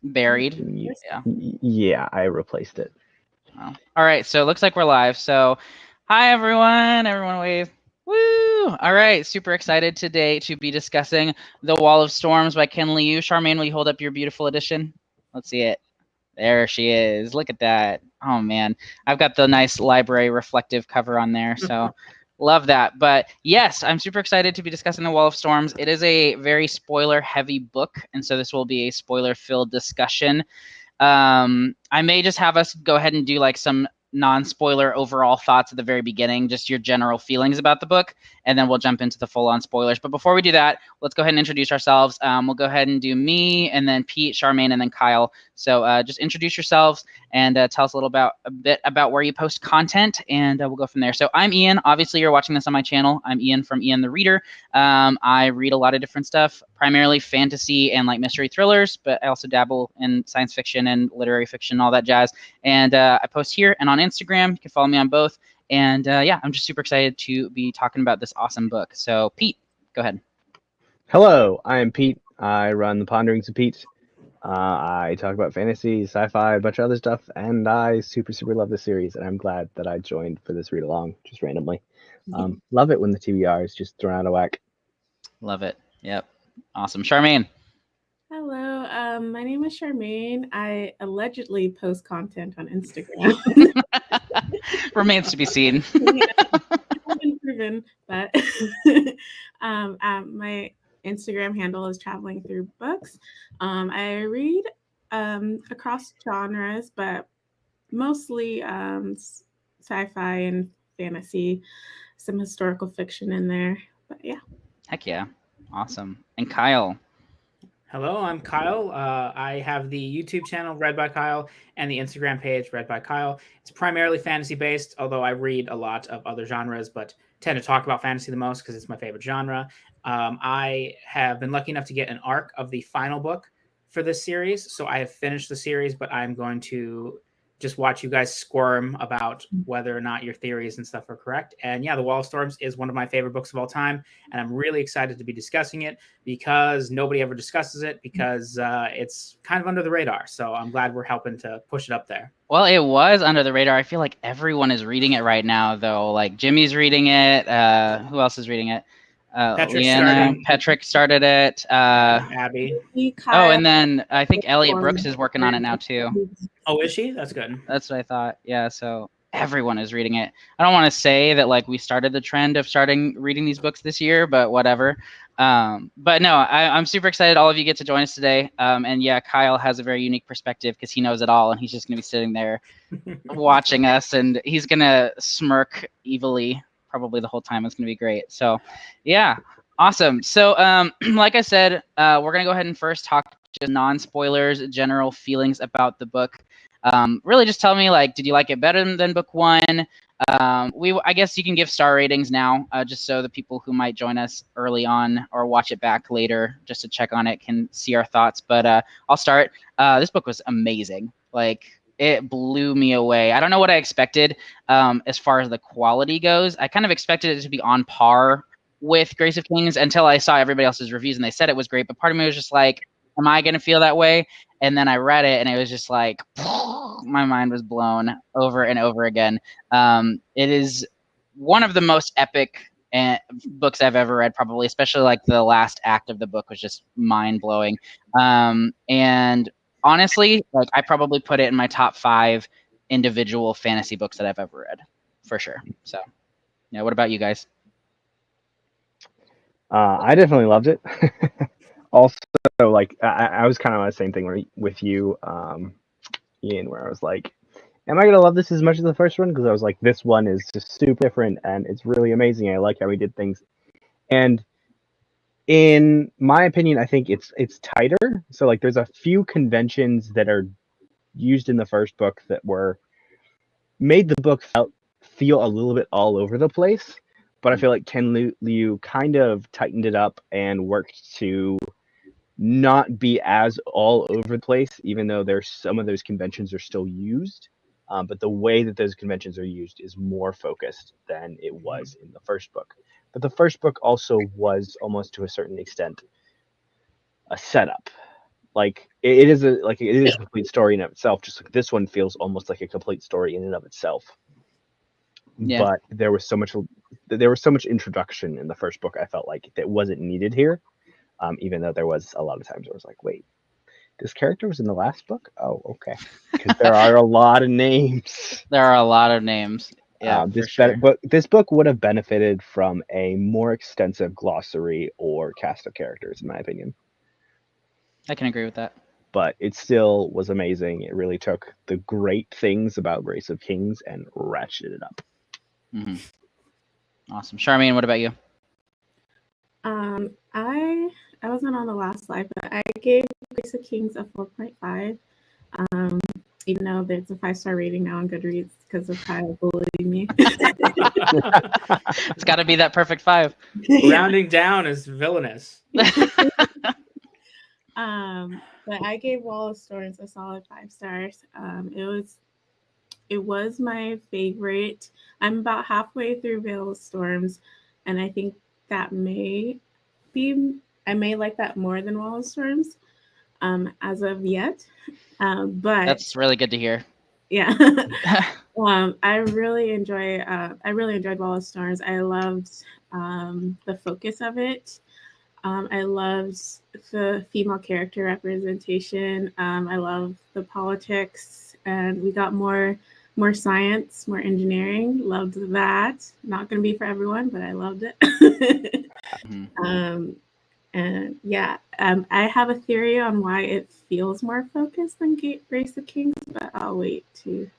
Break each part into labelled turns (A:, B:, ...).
A: Buried. Yeah.
B: Yeah, I replaced it.
A: Oh. All right, so it looks like we're live. So, hi everyone. Everyone wave. Woo! All right, super excited today to be discussing The Wall of Storms by Ken Liu. Charmaine, will you hold up your beautiful edition? Let's see it. There she is. Look at that. Oh man, I've got the nice library reflective cover on there, so love that. But yes, I'm super excited to be discussing The Wall of Storms. It is a very spoiler-heavy book, and so this will be a spoiler-filled discussion. I may just have us go ahead and do like some non-spoiler overall thoughts at the very beginning, just your general feelings about the book, and then we'll jump into the full-on spoilers. But before we do that, let's go ahead and introduce ourselves. We'll go ahead and do me, and then Pete, Charmaine, and then Kyle. So just introduce yourselves and tell us a bit about where you post content, and we'll go from there. So I'm Ian. Obviously, you're watching this on my channel. I'm Ian from Ian the Reader. I read a lot of different stuff, primarily fantasy and like mystery thrillers, but I also dabble in science fiction and literary fiction, all that jazz. And I post here and on Instagram. You can follow me on both. And yeah, I'm just super excited to be talking about this awesome book. So Pete, go ahead.
B: Hello, I am Pete. I run the Ponderings of Pete. I talk about fantasy, sci-fi, a bunch of other stuff, and I super love this series, and I'm glad that I joined for this read along just randomly. Love it when the TBR is just thrown out of whack.
A: Love it. Yep. Awesome. Charmaine.
C: Hello, my name is Charmaine. I allegedly post content on Instagram.
A: Remains to be seen.
C: I've been proven, but my Instagram handle is Traveling Through Books. I read across genres, but mostly sci-fi and fantasy, some historical fiction in there. But yeah.
A: Heck yeah. Awesome. And Kyle.
D: Hello, I'm Kyle. I have the YouTube channel Read by Kyle and the Instagram page Read by Kyle. It's primarily fantasy based, although I read a lot of other genres, but tend to talk about fantasy the most because it's my favorite genre. I have been lucky enough to get an arc of the final book for this series, so I have finished the series, but I'm going to just watch you guys squirm about whether or not your theories and stuff are correct. And yeah, The Wall of Storms is one of my favorite books of all time. And I'm really excited to be discussing it because nobody ever discusses it because it's kind of under the radar. So I'm glad we're helping to push it up there.
A: Well, it was under the radar. I feel like everyone is reading it right now, though. Like Jimmy's reading it. Who else is reading it? Petrick started it.
D: Abby.
A: Oh, and then I think Elliot Brooks is working on it now too.
D: Oh, is she? That's good.
A: That's what I thought. Yeah, so everyone is reading it. I don't want to say that like we started the trend of starting reading these books this year, but whatever. But no, I'm super excited all of you get to join us today. And yeah, Kyle has a very unique perspective because he knows it all, and he's just going to be sitting there watching us, and he's going to smirk evilly probably the whole time. It's going to be great. So yeah, awesome. So like I said, we're going to go ahead and first talk just non-spoilers, general feelings about the book. Really just tell me, like, did you like it better than book one? I guess you can give star ratings now, just so the people who might join us early on or watch it back later just to check on it can see our thoughts. But I'll start. This book was amazing. Like, it blew me away. I don't know what I expected as far as the quality goes. I kind of expected it to be on par with Grace of Kings until I saw everybody else's reviews and they said it was great. But part of me was just like, am I going to feel that way? And then I read it and it was just like, my mind was blown over and over again. It is one of the most epic books I've ever read, probably, especially like the last act of the book was just mind blowing. And honestly, like I probably put it in my top 5 individual fantasy books that I've ever read, for sure. So, yeah, what about you guys?
B: I definitely loved it. Also, like I was kind of on the same thing with you, Ian, where I was like, am I gonna love this as much as the first one? Because I was like, this one is just super different and it's really amazing. I like how he did things. And in my opinion, I think it's tighter. So like there's a few conventions that are used in the first book that were made the book feel a little bit all over the place. But I feel like Ken Liu kind of tightened it up and worked to not be as all over the place, even though there's some of those conventions are still used. But the way that those conventions are used is more focused than it was in the first book. But the first book also was almost to a certain extent a setup. Like it is a complete story in itself. Just like this one feels almost like a complete story in and of itself.
A: Yeah.
B: But there was so much introduction in the first book. I felt like that wasn't needed here, even though there was a lot of times where I was like, wait, this character was in the last book? Oh, okay. Because there are a lot of names.
A: There are a lot of names. Yeah,
B: this book would have benefited from a more extensive glossary or cast of characters, in my opinion.
A: I can agree with that.
B: But it still was amazing. It really took the great things about Grace of Kings and ratcheted it up.
A: Mm-hmm. Awesome. Charmaine, what about you?
C: I wasn't on the last slide, but I gave Grace of Kings a 4.5. Even though there's a 5-star rating now on Goodreads because of Kyle bullying me.
A: It's got to be that perfect 5.
D: Rounding down is villainous.
C: But I gave Wall of Storms a solid 5 stars. It was my favorite. I'm about halfway through Veil of Storms, and I think that I may like that more than Wall of Storms, as of yet. But
A: that's really good to hear.
C: Yeah. I really enjoyed Wall of Storms. I loved the focus of it. I loved the female character representation. I love the politics, and we got more science, more engineering. Loved that. Not going to be for everyone, but I loved it.
A: Mm-hmm.
C: And yeah, I have a theory on why it feels more focused than Grace of Kings, but I'll wait to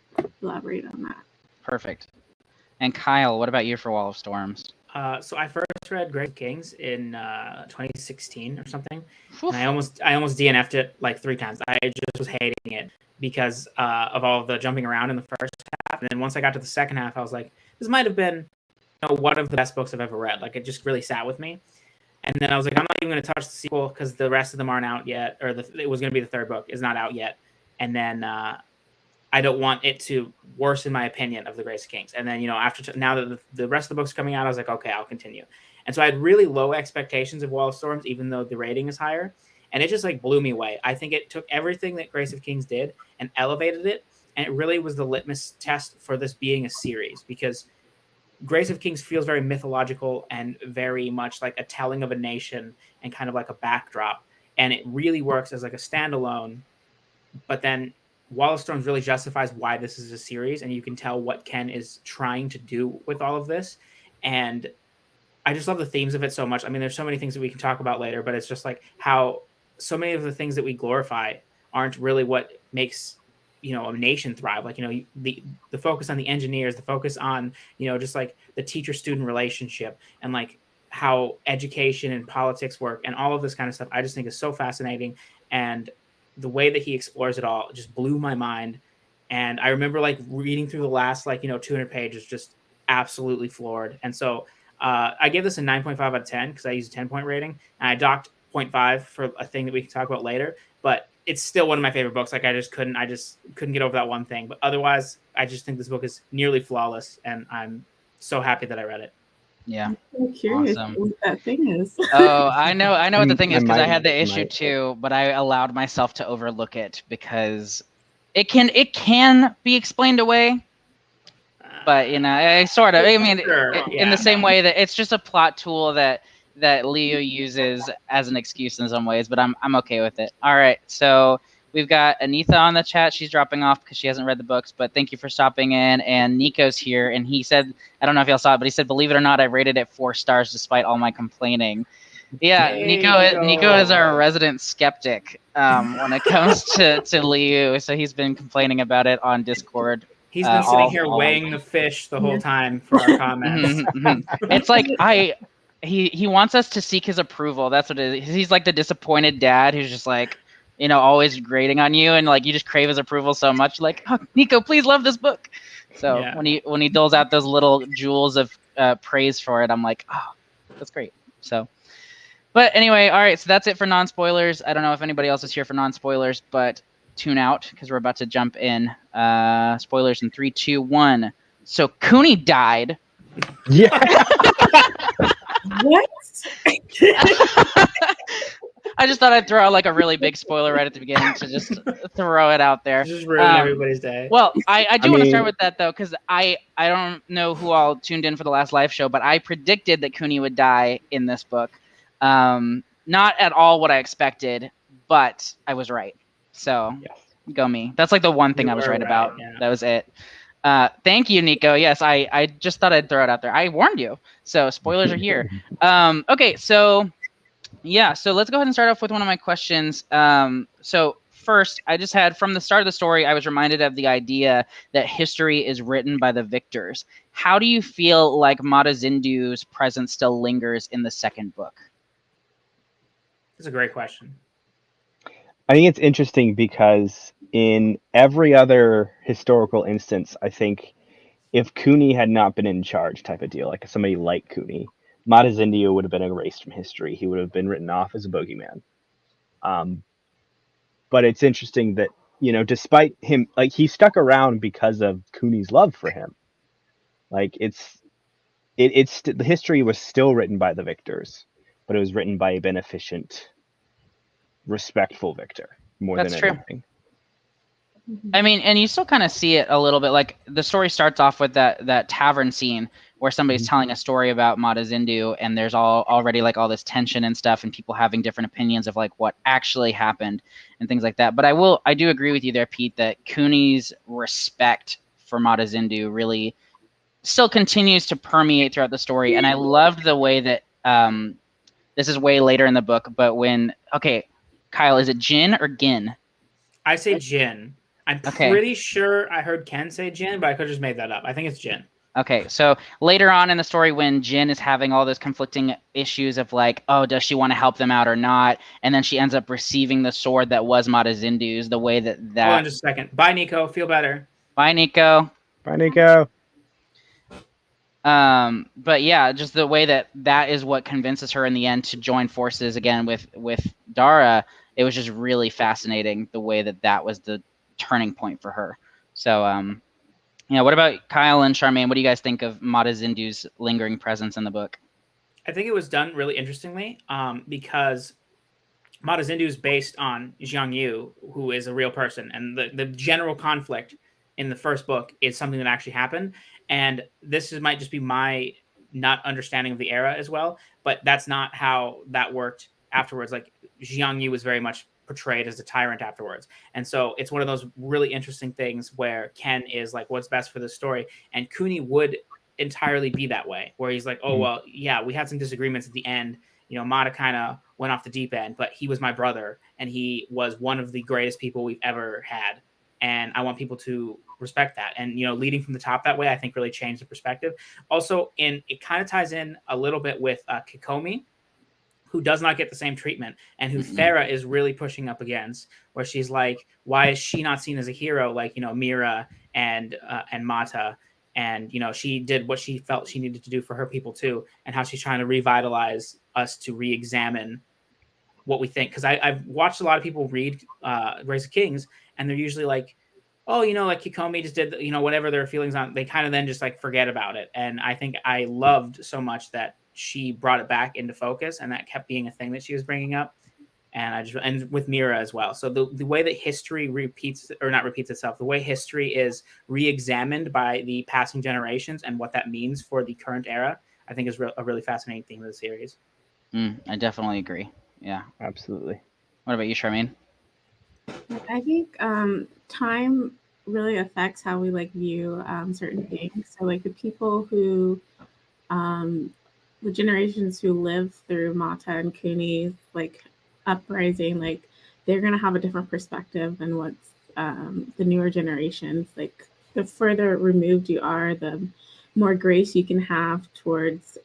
C: elaborate on that.
A: Perfect. And Kyle, what about you for Wall of Storms?
D: So I first read Grace of Kings in 2016 or something,
A: Oof.
D: and I almost DNF'd it like 3 times. I just was hating it because of all of the jumping around in the first half, and then once I got to the second half, I was like, this might have been one of the best books I've ever read. Like it just really sat with me. And then I was like, I'm not even going to touch the sequel because the rest of them aren't out yet, or it was going to be the 3rd book is not out yet. And then I don't want it to worsen my opinion of the Grace of Kings. And then, now that the rest of the book's coming out, I was like, okay, I'll continue. And so I had really low expectations of Wall of Storms, even though the rating is higher. And it just like blew me away. I think it took everything that Grace of Kings did and elevated it. And it really was the litmus test for this being a series, because Grace of Kings feels very mythological and very much like a telling of a nation and kind of like a backdrop. And it really works as like a standalone. But then Wall of Storms really justifies why this is a series, and you can tell what Ken is trying to do with all of this. And I just love the themes of it so much. I mean, there's so many things that we can talk about later, but it's just like how so many of the things that we glorify aren't really what makes a nation thrive. Like the focus on the engineers, the focus on just like the teacher-student relationship, and like how education and politics work and all of this kind of stuff, I just think is so fascinating. And the way that he explores it all just blew my mind. And I remember like reading through the last 200 pages, just absolutely floored. And so I gave this a 9.5 out of 10 because I used a 10-point rating, and I docked 0.5 for a thing that we can talk about later. But it's still one of my favorite books. Like I just couldn't get over that one thing. But otherwise, I just think this book is nearly flawless, and I'm so happy that I read it.
A: Yeah.
C: I'm so curious what that thing is.
A: Oh, I know what the thing is, because I had the issue too, but I allowed myself to overlook it because it can be explained away. But in the same way that it's just a plot tool that Liu uses as an excuse in some ways, but I'm okay with it. All right, so we've got Anitha on the chat. She's dropping off because she hasn't read the books, but thank you for stopping in. And Nico's here, and he said, I don't know if y'all saw it, but he said, believe it or not, I rated it 4 stars despite all my complaining. Yeah, Nico is our resident skeptic when it comes to Liu, so he's been complaining about it on Discord.
D: He's been sitting here weighing the fish the whole time for our comments.
A: It's like he wants us to seek his approval. That's what it is. He's like the disappointed dad who's just like, always grading on you, and like you just crave his approval so much. Like, oh, Nico, please love this book. So yeah. when he doles out those little jewels of praise for it, I'm like, oh, that's great. So, but anyway, all right. So that's it for non-spoilers. I don't know if anybody else is here for non-spoilers, but tune out because we're about to jump in. Spoilers in 3, 2, 1. So Cooney died.
B: Yeah.
C: What?
A: I just thought I'd throw out like a really big spoiler right at the beginning to just throw it out there.
D: Just ruin everybody's day.
A: Well, I do
B: I
A: want to start
B: mean-
A: with that though, because I don't know who all tuned in for the last live show, but I predicted that Cooney would die in this book. Not at all what I expected, but I was right. So
B: Yes.
A: go me. That's like the one thing
D: You
A: I was
D: were
A: right
D: right,
A: about.
D: yeah.
A: That was it. Thank you, Nico. Yes, I just thought I'd throw it out there. I warned you. So spoilers are here. Okay, so yeah, so let's go ahead and start off with one of my questions. So first, I just had from the start of the story, I was reminded of the idea that history is written by the victors. How do you feel like Mata Zindu's presence still lingers in the second book?
D: That's a great question.
B: I think it's interesting because in every other historical instance, I think if Cooney had not been in charge type of deal, like somebody like Cooney, Mata Zindu would have been erased from history. He would have been written off as a bogeyman. But it's interesting that, you know, despite him, like he stuck around because of Cooney's love for him. Like the history was still written by the victors, but it was written by a beneficent, respectful victor more
A: That's
B: than
A: true.
B: anything.
A: I mean, and you still kind of see it a little bit. Like the story starts off with that tavern scene where somebody's telling a story about Mata Zindu, and there's already like all this tension and stuff, and people having different opinions of like what actually happened and things like that. But I do agree with you there, Pete, that Cooney's respect for Mata Zindu really still continues to permeate throughout the story, and I loved the way that this is way later in the book, but Kyle, is it Jin or Gin?
D: I say Jin. I'm
A: Okay.
D: pretty sure I heard Ken say Jin, but I could have just made that up. I think it's Jin.
A: Okay, so later on in the story when Jin is having all those conflicting issues of like, oh, does she want to help them out or not? And then she ends up receiving the sword that was Mata Zindu's, the way that...
D: Hold on just a second. Bye, Nico. Feel better.
A: Bye, Nico.
B: Bye, Nico.
A: But yeah, just the way that is what convinces her in the end to join forces again with Dara. It was just really fascinating the way that was the turning point for her. So, yeah, what about Kyle and Charmaine? What do you guys think of Mata Zindu's lingering presence in the book?
D: I think it was done really interestingly because Mata Zindu is based on Jiang Yu, who is a real person. And the general conflict in the first book is something that actually happened. And might just be my not understanding of the era as well. But that's not how that worked afterwards. Like Jiang Yu was very much portrayed as a tyrant afterwards. And so it's one of those really interesting things where Ken is like, what's best for the story? And Cooney would entirely be that way, where he's like, oh, well, yeah, we had some disagreements at the end. You know, Mata kind of went off the deep end, but he was my brother and he was one of the greatest people we've ever had. And I want people to respect that. And, you know, leading from the top that way, I think really changed the perspective. Also, it kind of ties in a little bit with Kikomi, who does not get the same treatment and who Farah is really pushing up against, where she's like, why is she not seen as a hero like, you know, Mira and Mata? And, you know, she did what she felt she needed to do for her people too, and how she's trying to revitalize us to re-examine what we think. Because I've watched a lot of people read Rise of Kings, and they're usually like, oh, you know, like Kikomi just did, you know, whatever their feelings on, they kind of then just like forget about it. And I think I loved so much that she brought it back into focus, and that kept being a thing that she was bringing up. And with Mira as well. So the way that history the way history is re-examined by the passing generations and what that means for the current era, I think is a really fascinating theme of the series.
A: I definitely agree. Yeah,
B: absolutely.
A: What about you, Charmaine?
C: I think time really affects how we like view certain things. So like the people who, the generations who live through Mata and Cooney's like uprising, like they're gonna have a different perspective than what's the newer generations. Like the further removed you are, the more grace you can have towards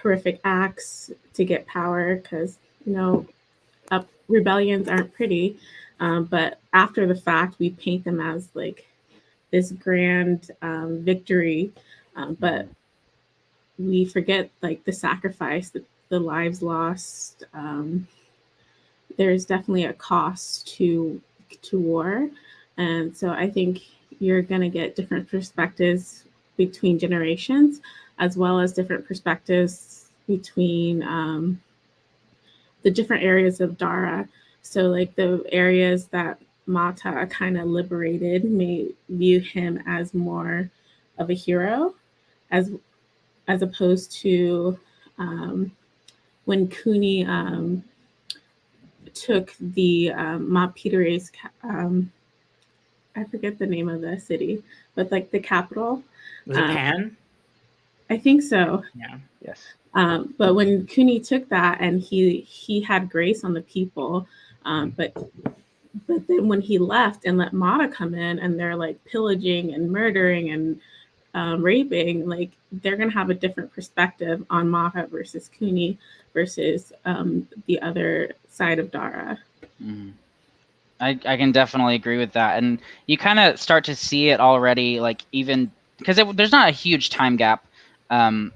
C: horrific acts to get power, because you know rebellions aren't pretty, but after the fact we paint them as like this grand victory, but we forget like the sacrifice, the lives lost. There's definitely a cost to war, and so I think you're going to get different perspectives between generations, as well as different perspectives between the different areas of Dara. So like the areas that Mata kind of liberated may view him as more of a hero, as opposed to when Cooney took the Ma Petere's, I forget the name of the city, but like the capital.
D: Was it Pan?
C: I think so.
D: Yeah.
B: Yes.
C: But when Cooney took that and he had grace on the people, but then when he left and let Mata come in and they're like pillaging and murdering and raping, like they're gonna have a different perspective on Mata versus Cooney versus the other side of Dara.
A: Mm. I can definitely agree with that, and you kind of start to see it already, like even because there's not a huge time gap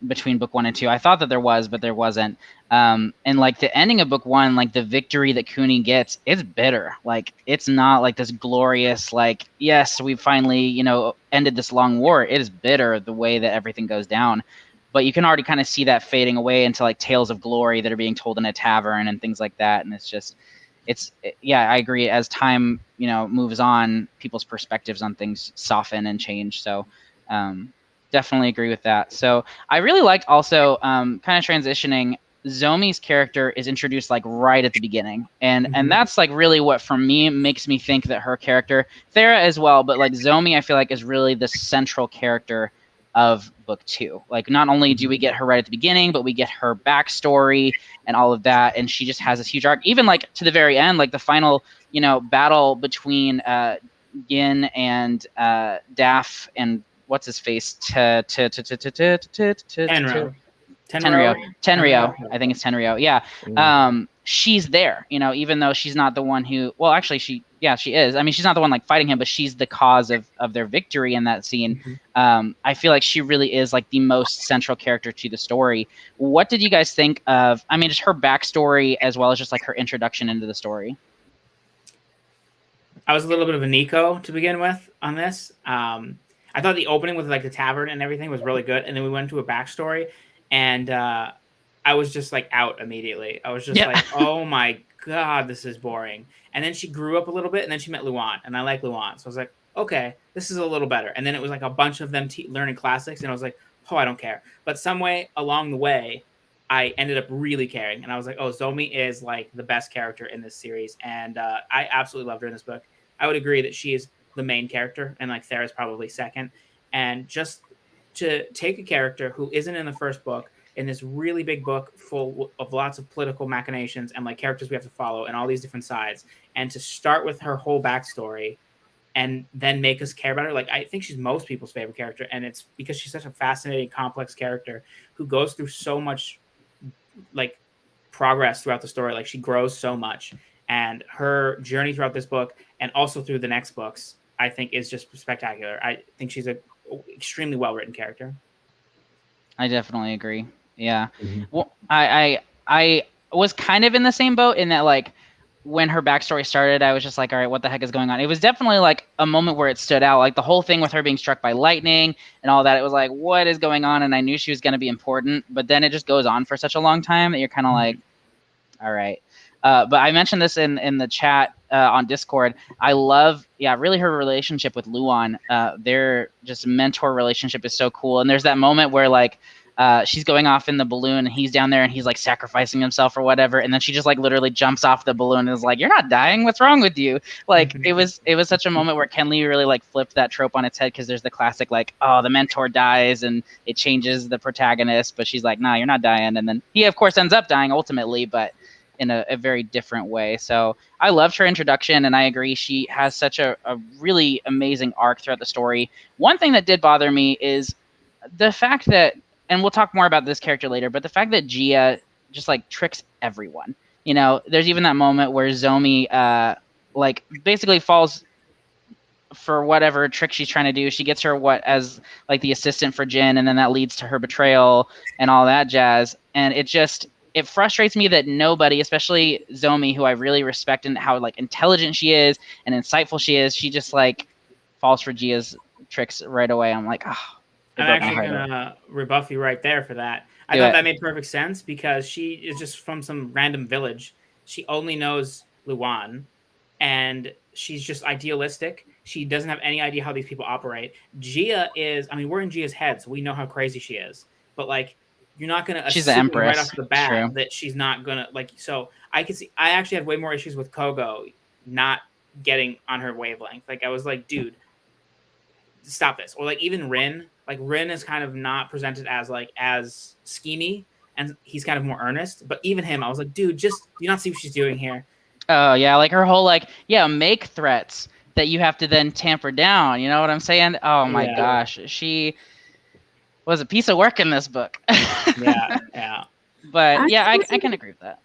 A: between book 1 and 2. I thought that there was, but there wasn't. And like the ending of book 1, like the victory that Cooney gets, it's bitter. Like it's not like this glorious, like yes, we finally ended this long war. It is bitter the way that everything goes down. But you can already kind of see that fading away into like tales of glory that are being told in a tavern and things like that, and it's just. Yeah, I agree. As time, moves on, people's perspectives on things soften and change. So, definitely agree with that. So I really liked also kind of transitioning. Zomi's character is introduced like right at the beginning, and that's like really what for me makes me think that her character, Thera as well, but like Zomi, I feel like is really the central character of book 2. Like not only do we get her right at the beginning, but we get her backstory and all of that, and she just has this huge arc. Even like to the very end, like the final, battle between Yin and Daff and what's his face Tenryo. I think it's Tenryo. Yeah. She's there, even though she's not the one who. Well, actually, she is. I mean, she's not the one like fighting him, but she's the cause of their victory in that scene. I feel like she really is like the most central character to the story. What did you guys think of? I mean, just her backstory as well as just like her introduction into the story.
D: I was a little bit of a Nico to begin with on this. I thought the opening with like the tavern and everything was really good, and then we went to a backstory, and I was just like out immediately. I was just like, oh my god, this is boring. And then she grew up a little bit, and then she met Luan, and I like Luan, so I was like, okay, this is a little better. And then it was like a bunch of them learning classics, and I was like, oh, I don't care. But some way along the way, I ended up really caring, and I was like, oh, Zomi is like the best character in this series, and I absolutely loved her in this book. I would agree that she is the main character, and like Thera's probably second. And just to take a character who isn't in the first book in this really big book full of lots of political machinations and like characters we have to follow and all these different sides, and to start with her whole backstory and then make us care about her. Like, I think she's most people's favorite character, and it's because she's such a fascinating, complex character who goes through so much like progress throughout the story. Like she grows so much, and her journey throughout this book and also through the next books, I think is just spectacular. I think she's a extremely well-written character.
A: I definitely agree. Yeah. Well, I was kind of in the same boat in that like when her backstory started, I was just like, all right, what the heck is going on? It was definitely like a moment where it stood out, like the whole thing with her being struck by lightning and all that. It was like, what is going on? And I knew she was going to be important, but then it just goes on for such a long time that you're kind of like, all right. But I mentioned this in the chat on Discord. I love, really her relationship with Luan. Their just mentor relationship is so cool. And there's that moment where like she's going off in the balloon and he's down there and he's like sacrificing himself or whatever. And then she just like literally jumps off the balloon and is like, you're not dying. What's wrong with you? Like it was such a moment where Ken Liu really like flipped that trope on its head, because there's the classic like, oh, the mentor dies and it changes the protagonist. But she's like, nah, you're not dying. And then he, of course, ends up dying ultimately, but in a very different way. So I loved her introduction, and I agree she has such a really amazing arc throughout the story. One thing that did bother me is the fact that, and we'll talk more about this character later, but the fact that Gia just like tricks everyone. There's even that moment where Zomi like basically falls for whatever trick she's trying to do. She gets her as like the assistant for Jin, and then that leads to her betrayal and all that jazz. And it frustrates me that nobody, especially Zomi, who I really respect and how like intelligent she is and insightful she is, she just like falls for Gia's tricks right away. I'm like, oh.
D: I'm actually gonna rebuff you right there for that. I thought that made perfect sense because she is just from some random village. She only knows Luan, and she's just idealistic. She doesn't have any idea how these people operate. Gia is, I mean, we're in Gia's head, so we know how crazy she is. But like, you're not going to assume right off the bat that she's not going to, like, so I could see, I actually had way more issues with Kogo not getting on her wavelength. Like, I was like, dude, stop this. Or like even Rin, like Rin is kind of not presented as like as schemy, and he's kind of more earnest. But even him, I was like, dude, just do you not see what she's doing here?
A: Oh yeah, like her whole like make threats that you have to then tamper down. You know what I'm saying? Oh my gosh, she was a piece of work in this book.
D: yeah.
A: But yeah, I can agree with that.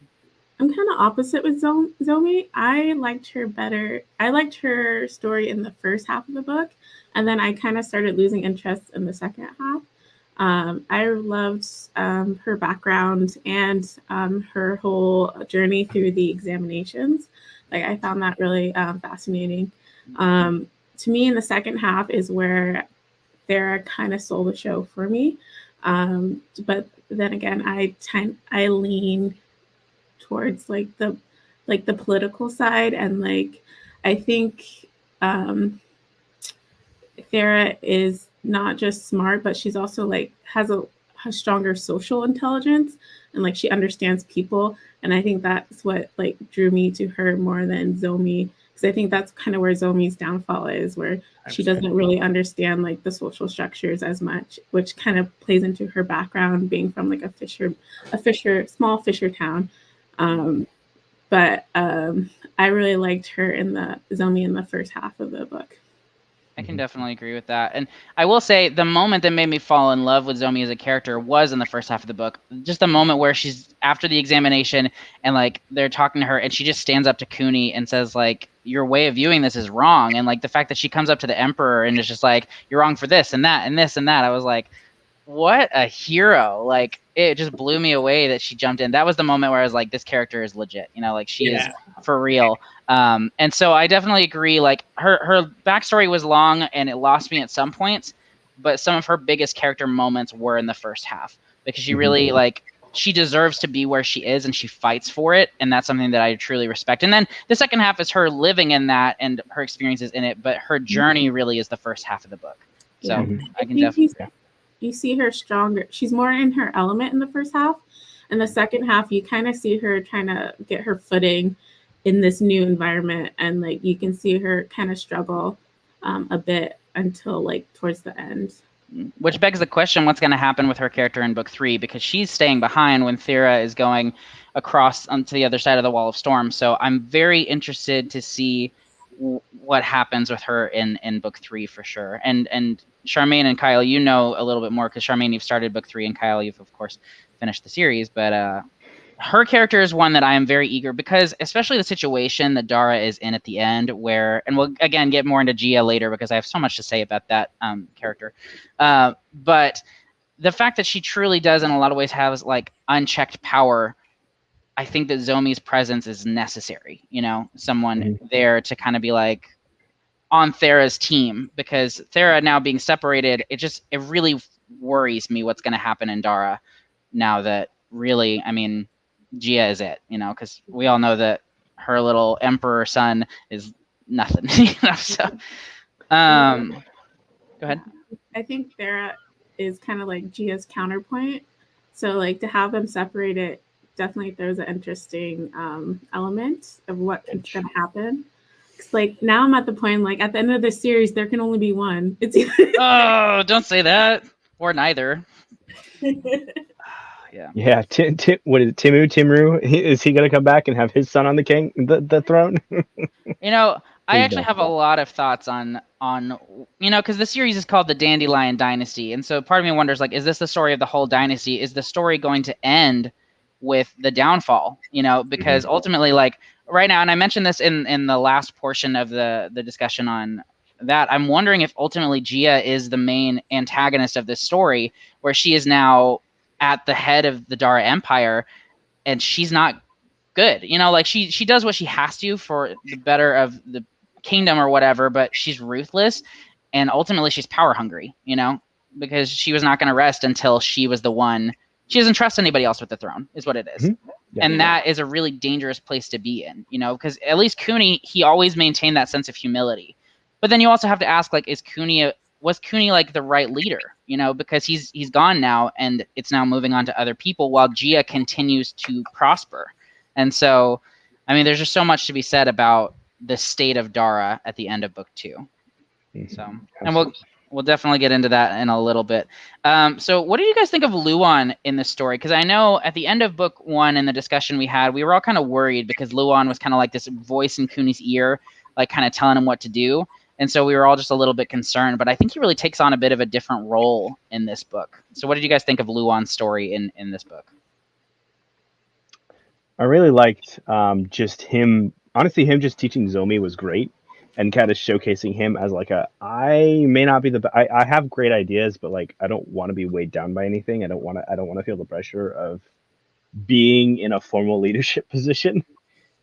C: I'm kind of opposite with Zomi. I liked her better. I liked her story in the first half of the book, and then I kind of started losing interest in the second half. I loved her background and her whole journey through the examinations. Like, I found that really fascinating. To me, in the second half is where Thera kind of stole the show for me. But then again, I lean towards like the political side, and like I think Thera is not just smart, but she's also like has a stronger social intelligence, and like she understands people, and I think that's what like drew me to her more than Zomi, because I think that's kind of where Zomi's downfall is, where she doesn't really understand like the social structures as much, which kind of plays into her background being from like a small fisher town. But I really liked her in the Zomi in the first half of the book.
A: I can definitely agree with that. And I will say the moment that made me fall in love with Zomi as a character was in the first half of the book. Just the moment where she's after the examination and like they're talking to her and she just stands up to Cooney and says like, your way of viewing this is wrong. And like the fact that she comes up to the Emperor and is just like, you're wrong for this and that and this and that. I was like, what a hero. Like it just blew me away that she jumped in. That was the moment where I was like, this character is legit, you know, like she is for real. And so I definitely agree. Like her backstory was long and it lost me at some points, but some of her biggest character moments were in the first half because she really like, she deserves to be where she is and she fights for it. And that's something that I truly respect. And then the second half is her living in that and her experiences in it, but her journey really is the first half of the book. So I can definitely.
C: You see her stronger. She's more in her element in the first half. In the second half, you kind of see her trying to get her footing in this new environment. And like you can see her kind of struggle a bit until like towards the end.
A: Which begs the question, what's going to happen with her character in book 3? Because she's staying behind when Thera is going across onto the other side of the Wall of Storm. So I'm very interested to see what happens with her in book 3 for sure. And Charmaine and Kyle, you know a little bit more because Charmaine, you've started book 3, and Kyle, you've of course finished the series. But her character is one that I am very eager because, especially the situation that Dara is in at the end, where, and we'll again get more into Gia later because I have so much to say about that character. But the fact that she truly does, in a lot of ways, have like unchecked power. I think that Zomi's presence is necessary. You know, someone there to kind of be like on Thera's team, because Thera now being separated, it really worries me what's going to happen in Dara now that really, I mean, Gia is it, you know, because we all know that her little emperor son is nothing, you know, so go ahead.
C: I think Thera is kind of like Gia's counterpoint. So like to have them separated, definitely there's an interesting element of what is going to happen. Like now I'm at the point, like at the end of the series, there can only be one. It's
A: oh, don't say that, or neither.
B: Yeah. What is it, Timru? Is he gonna come back and have his son on the throne?
A: You know, I actually have a lot of thoughts on you know, because the series is called the Dandelion Dynasty, and so part of me wonders, like, is this the story of the whole dynasty? Is the story going to end with the downfall? You know, because ultimately, like right now, and I mentioned this in the last portion of the discussion on that, I'm wondering if ultimately Gia is the main antagonist of this story, where she is now at the head of the Dara Empire, and she's not good. You know, like she does what she has to for the better of the kingdom or whatever, but she's ruthless, and ultimately she's power hungry, you know, because she was not going to rest until she was the one she doesn't trust anybody else with the throne, is what it is.
B: Mm-hmm. Yeah.
A: And that is a really dangerous place to be in, you know, because at least Cooney, he always maintained that sense of humility. But then you also have to ask, like, was Cooney like the right leader? You know, because he's gone now, and it's now moving on to other people while Gia continues to prosper. And so, I mean, there's just so much to be said about the state of Dara at the end of book 2.
B: Mm-hmm.
A: So, and we'll definitely get into that in a little bit. So what do you guys think of Luan in this story? Because I know at the end of book 1 in the discussion we had, we were all kind of worried because Luan was kind of like this voice in Cooney's ear, like kind of telling him what to do. And so we were all just a little bit concerned. But I think he really takes on a bit of a different role in this book. So what did you guys think of Luan's story in this book?
B: I really liked just him. Honestly, him just teaching Zomi was great. And kind of showcasing him as like I may not be I have great ideas, but like I don't want to be weighed down by anything. I don't want to feel the pressure of being in a formal leadership position.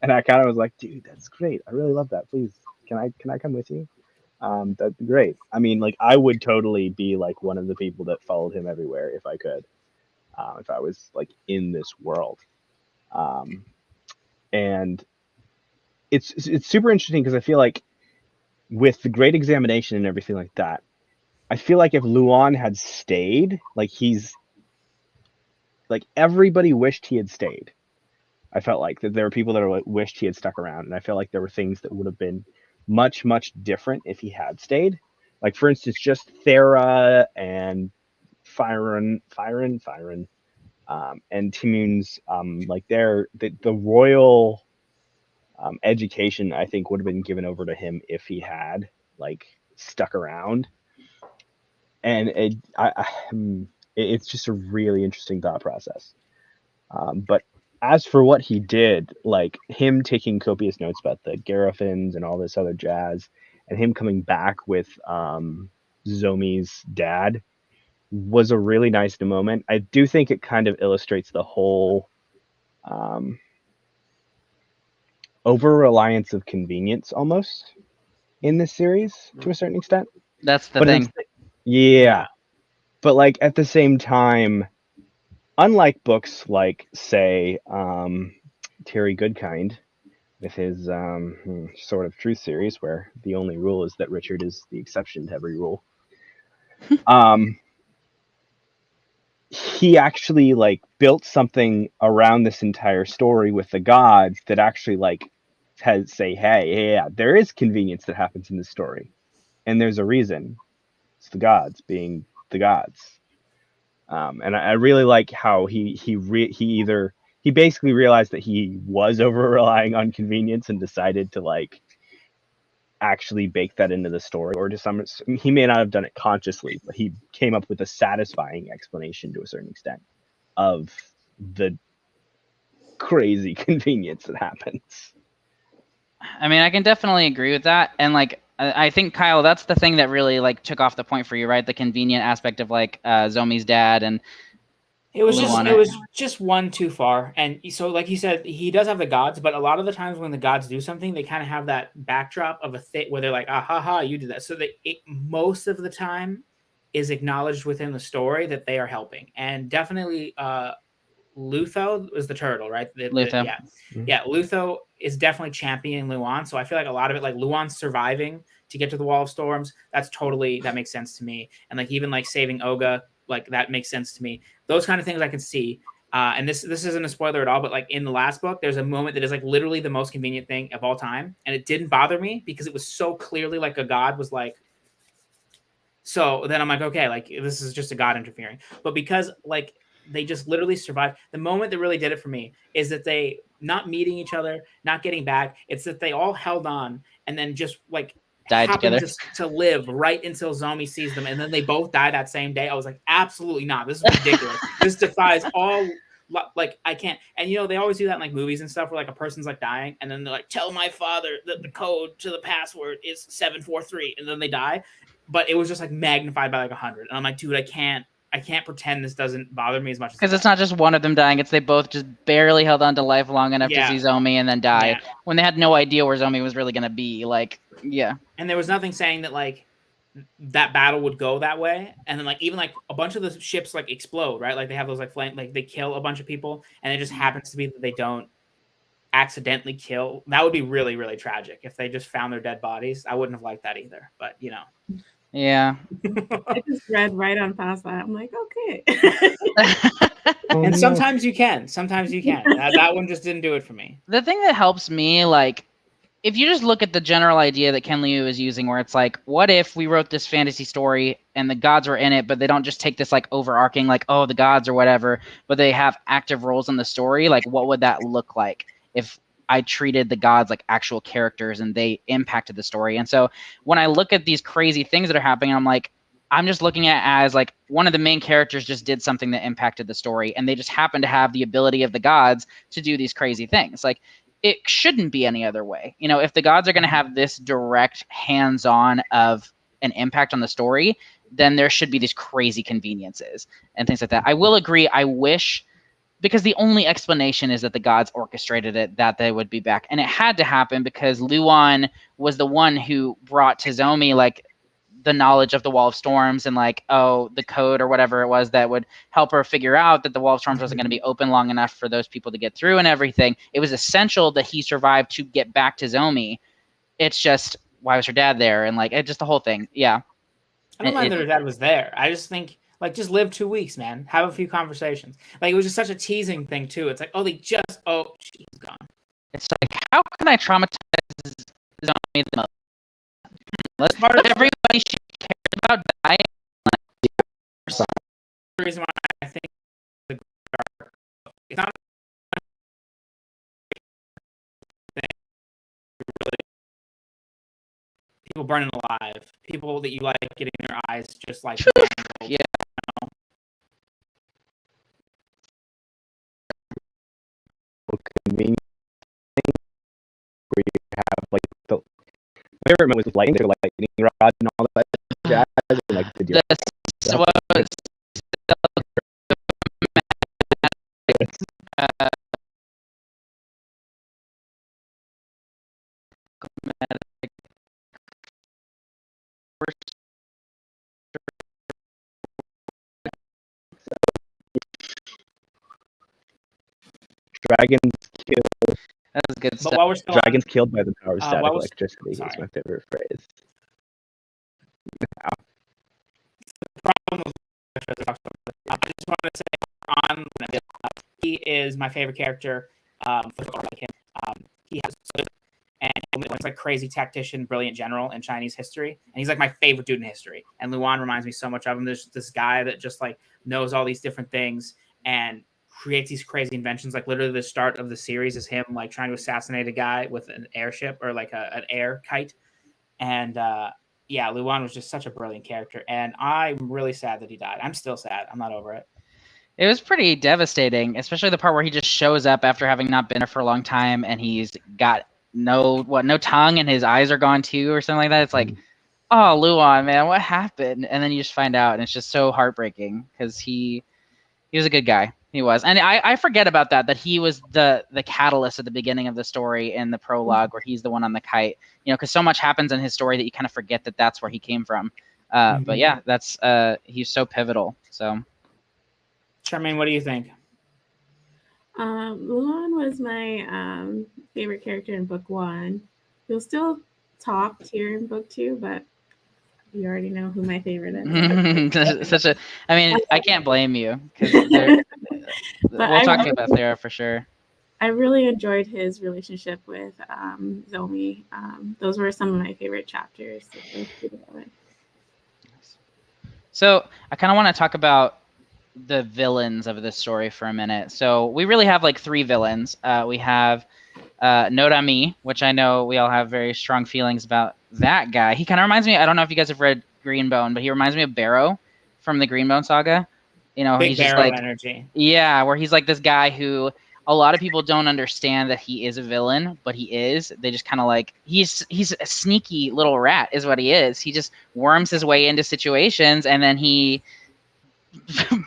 B: And I kind of was like, dude, that's great. I really love that. Please, can I come with you? That'd be great. I mean, like I would totally be like one of the people that followed him everywhere if I could, if I was like in this world. And it's super interesting because I feel like, with the great examination and everything like that, I feel like if Luan had stayed, like everybody wished he had stayed. I felt like that there were people that wished he had stuck around, and I felt like there were things that would have been much, much different if he had stayed. Like, for instance, just Thera and Fyron, and Timun's, like the royal education, I think, would have been given over to him if he had like stuck around. And it's just a really interesting thought process. But as for what he did, like him taking copious notes about the Garifins and all this other jazz, and him coming back with Zomi's dad, was a really nice moment. I do think it kind of illustrates the whole over-reliance of convenience almost in this series to a certain extent.
A: That's the thing.
B: Yeah. But like at the same time, unlike books like, say, Terry Goodkind with his Sword of Truth series, where the only rule is that Richard is the exception to every rule, he actually like built something around this entire story with the gods that actually like say, hey, yeah, there is convenience that happens in this story, and there's a reason. It's the gods being the gods. And I really like how he basically realized that he was over relying on convenience and decided to like actually bake that into the story, or to some, he may not have done it consciously, but he came up with a satisfying explanation to a certain extent of the crazy convenience that happens.
A: I mean, I can definitely agree with that. And like, I think, Kyle, that's the thing that really like took off the point for you, right? The convenient aspect of like Zomi's dad, and
D: it was just one too far. And so, like you said, he does have the gods, but a lot of the times when the gods do something, they kind of have that backdrop of a thing where they're like, ah, ha, ha, you did that. So most of the time is acknowledged within the story that they are helping. And definitely Lutho is the turtle, right?
A: Lutho.
D: Yeah. Lutho is definitely championing Luan. So I feel like a lot of it, like Luan surviving to get to the Wall of Storms, that makes sense to me. And like even like saving Oga, like that makes sense to me. Those kind of things I can see. And this isn't a spoiler at all, but like in the last book, there's a moment that is like literally the most convenient thing of all time. And it didn't bother me because it was so clearly like a god was like, so then I'm like, okay, like this is just a god interfering. But because like they just literally survived. The moment that really did it for me is that they not meeting each other, not getting back. It's that they all held on and then just like
A: died together
D: to live right until Zomi sees them, and then they both die that same day. I was like, absolutely not. This is ridiculous. This defies all. Like I can't. And you know they always do that in like movies and stuff where like a person's like dying, and then they're like, tell my father that the code to the password is 743, and then they die. But it was just like magnified by like 100, and I'm like, dude, I can't pretend this doesn't bother me as much.
A: Because it's not just one of them dying; it's they both just barely held on to life long enough to see Zomi and then die when they had no idea where Zomi was really gonna be. Like, yeah.
D: And there was nothing saying that like that battle would go that way, and then like even like a bunch of the ships like explode, right? Like they have those like flame, like they kill a bunch of people, and it just happens to be that they don't accidentally kill. That would be really, really tragic if they just found their dead bodies. I wouldn't have liked that either, but you know.
A: Yeah.
C: I just read right on past that. I'm like, okay.
D: And sometimes you can. That one just didn't do it for me.
A: The thing that helps me, like, if you just look at the general idea that Ken Liu is using, where it's like, what if we wrote this fantasy story and the gods were in it, but they don't just take this like overarching, like, oh, the gods or whatever, but they have active roles in the story? Like, what would that look like if I treated the gods like actual characters and they impacted the story? And so when I look at these crazy things that are happening, I'm like, I'm just looking at it as like one of the main characters just did something that impacted the story, and they just happen to have the ability of the gods to do these crazy things. Like, it shouldn't be any other way. You know, if the gods are going to have this direct hands-on of an impact on the story, then there should be these crazy conveniences and things like that. I will agree. I wish, because the only explanation is that the gods orchestrated it, that they would be back. And it had to happen because Luan was the one who brought Tizomi, like, the knowledge of the Wall of Storms and like, oh, the code or whatever it was that would help her figure out that the Wall of Storms wasn't going to be open long enough for those people to get through and everything. It was essential that he survived to get back to Zomi. It's just, why was her dad there? And like, it just the whole thing. Yeah.
D: I don't mind that her dad was there. I just think, like, just live 2 weeks, man. Have a few conversations. Like, it was just such a teasing thing too. It's like, oh, she's gone.
A: It's like, how can I traumatize Zomi the most? Let's let everybody she cares about die.
D: The reason why I think it's not really people burning alive, people that you like getting their eyes just like
A: yeah.
B: Convenient where you have like the favorite moment was lightning, the lightning rod and all that jazz, and, like the dragons killed.
A: That was good stuff.
D: While we're still
B: Dragons killed by the power of static electricity is
D: sorry.
B: my favorite phrase.
D: The problem with I just want to say he is my favorite character. He has and he's like crazy tactician, brilliant general in Chinese history, and he's like my favorite dude in history. And Luan reminds me so much of him. There's this guy that just like knows all these different things and creates these crazy inventions. Like literally the start of the series is him like trying to assassinate a guy with an airship or like an air kite. And yeah, Luan was just such a brilliant character, and I'm really sad that he died. I'm still sad. I'm not over it.
A: It was pretty devastating, especially the part where he just shows up after having not been there for a long time, and he's got no tongue, and his eyes are gone too, or something like that. It's like, oh, Luan, man, what happened? And then you just find out, and it's just so heartbreaking because he was a good guy. He was, and I forget about that he was the catalyst at the beginning of the story in the prologue, where he's the one on the kite. You know, because so much happens in his story that you kind of forget that that's where he came from. But yeah, that's he's so pivotal. So.
D: Charmaine, what do you think?
C: Luan was my favorite character in book 1. He'll still top tier in book 2, but you already know who my favorite is.
A: I mean, I can't blame you because we'll talk about there for sure.
C: I really enjoyed his relationship with Zomi. Those were some of my favorite chapters.
A: So I kind of want to talk about the villains of this story for a minute. So we really have like 3 villains. We have Nodami, which I know we all have very strong feelings about that guy. He kind of reminds me, I don't know if you guys have read Greenbone, but he reminds me of Barrow from the Greenbone saga. You know,
D: Big
A: he's
D: Barrow
A: just like
D: energy.
A: Yeah, where he's like this guy who a lot of people don't understand that he is a villain, but he is. They just kind of like he's a sneaky little rat is what he is. He just worms his way into situations and then he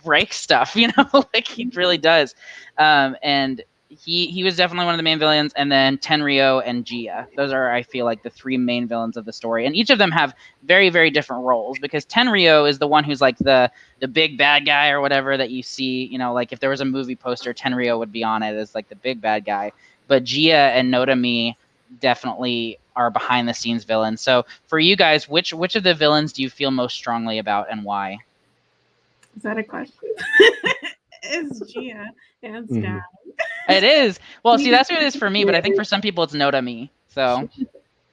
A: breaks stuff, you know, like he really does. And he was definitely one of the main villains, and then Tenryo and Gia. Those are, I feel like, the three main villains of the story, and each of them have very, very different roles. Because Tenryo is the one who's like the big bad guy or whatever that you see. You know, like if there was a movie poster, Tenryo would be on it as like the big bad guy. But Gia and Notami definitely are behind the scenes villains. So for you guys, which of the villains do you feel most strongly about, and why?
C: Is that a question? It's Gia and Sky.
B: Mm-hmm.
A: It is. Well, see, that's what it is for me, but I think for some people it's Notami. So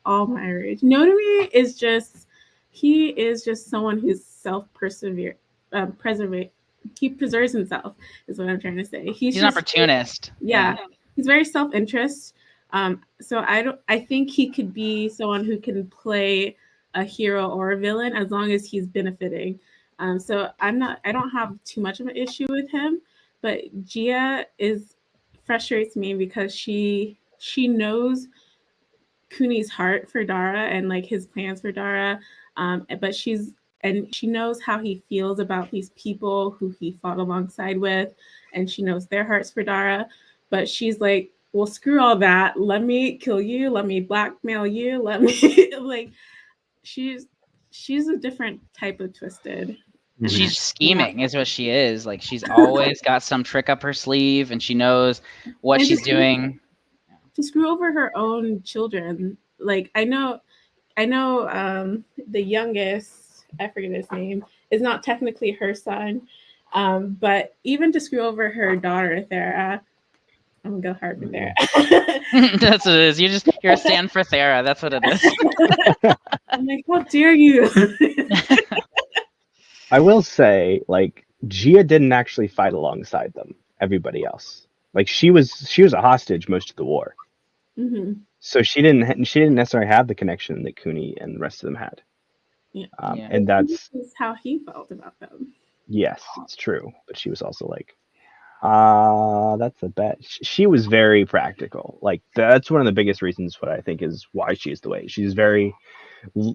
C: all my rage. Notami is just, he is just someone who's self-preservate. He preserves himself, is what I'm trying to say. He's
A: an opportunist.
C: Yeah. He's very self-interest. So I think he could be someone who can play a hero or a villain as long as he's benefiting. So I don't have too much of an issue with him, but Gia frustrates me because she knows Kuni's heart for Dara and like his plans for Dara, but she knows how he feels about these people who he fought alongside with, and she knows their hearts for Dara, but she's like, well, screw all that. Let me kill you. Let me blackmail you. Let me like. She's a different type of twisted.
A: She's scheming, is what she is. Like she's always got some trick up her sleeve, and she knows what she's doing.
C: To screw over her own children. Like I know the youngest, I forget his name, is not technically her son, but even to screw over her daughter Thera, I'm gonna go hard for Thera.
A: That's what it is. You're a stand for Thera. That's what it is.
C: I'm like, how dare you?
B: I will say, like, Gia didn't actually fight alongside them. Everybody else, like, she was a hostage most of the war.
C: Mm-hmm.
B: So she didn't necessarily have the connection that Kuni and the rest of them had.
C: Yeah.
B: And that's
C: how he felt about them.
B: Yes, it's true. But she was also like, that's a bet. She was very practical. Like that's one of the biggest reasons what I think is why she is the way. She's very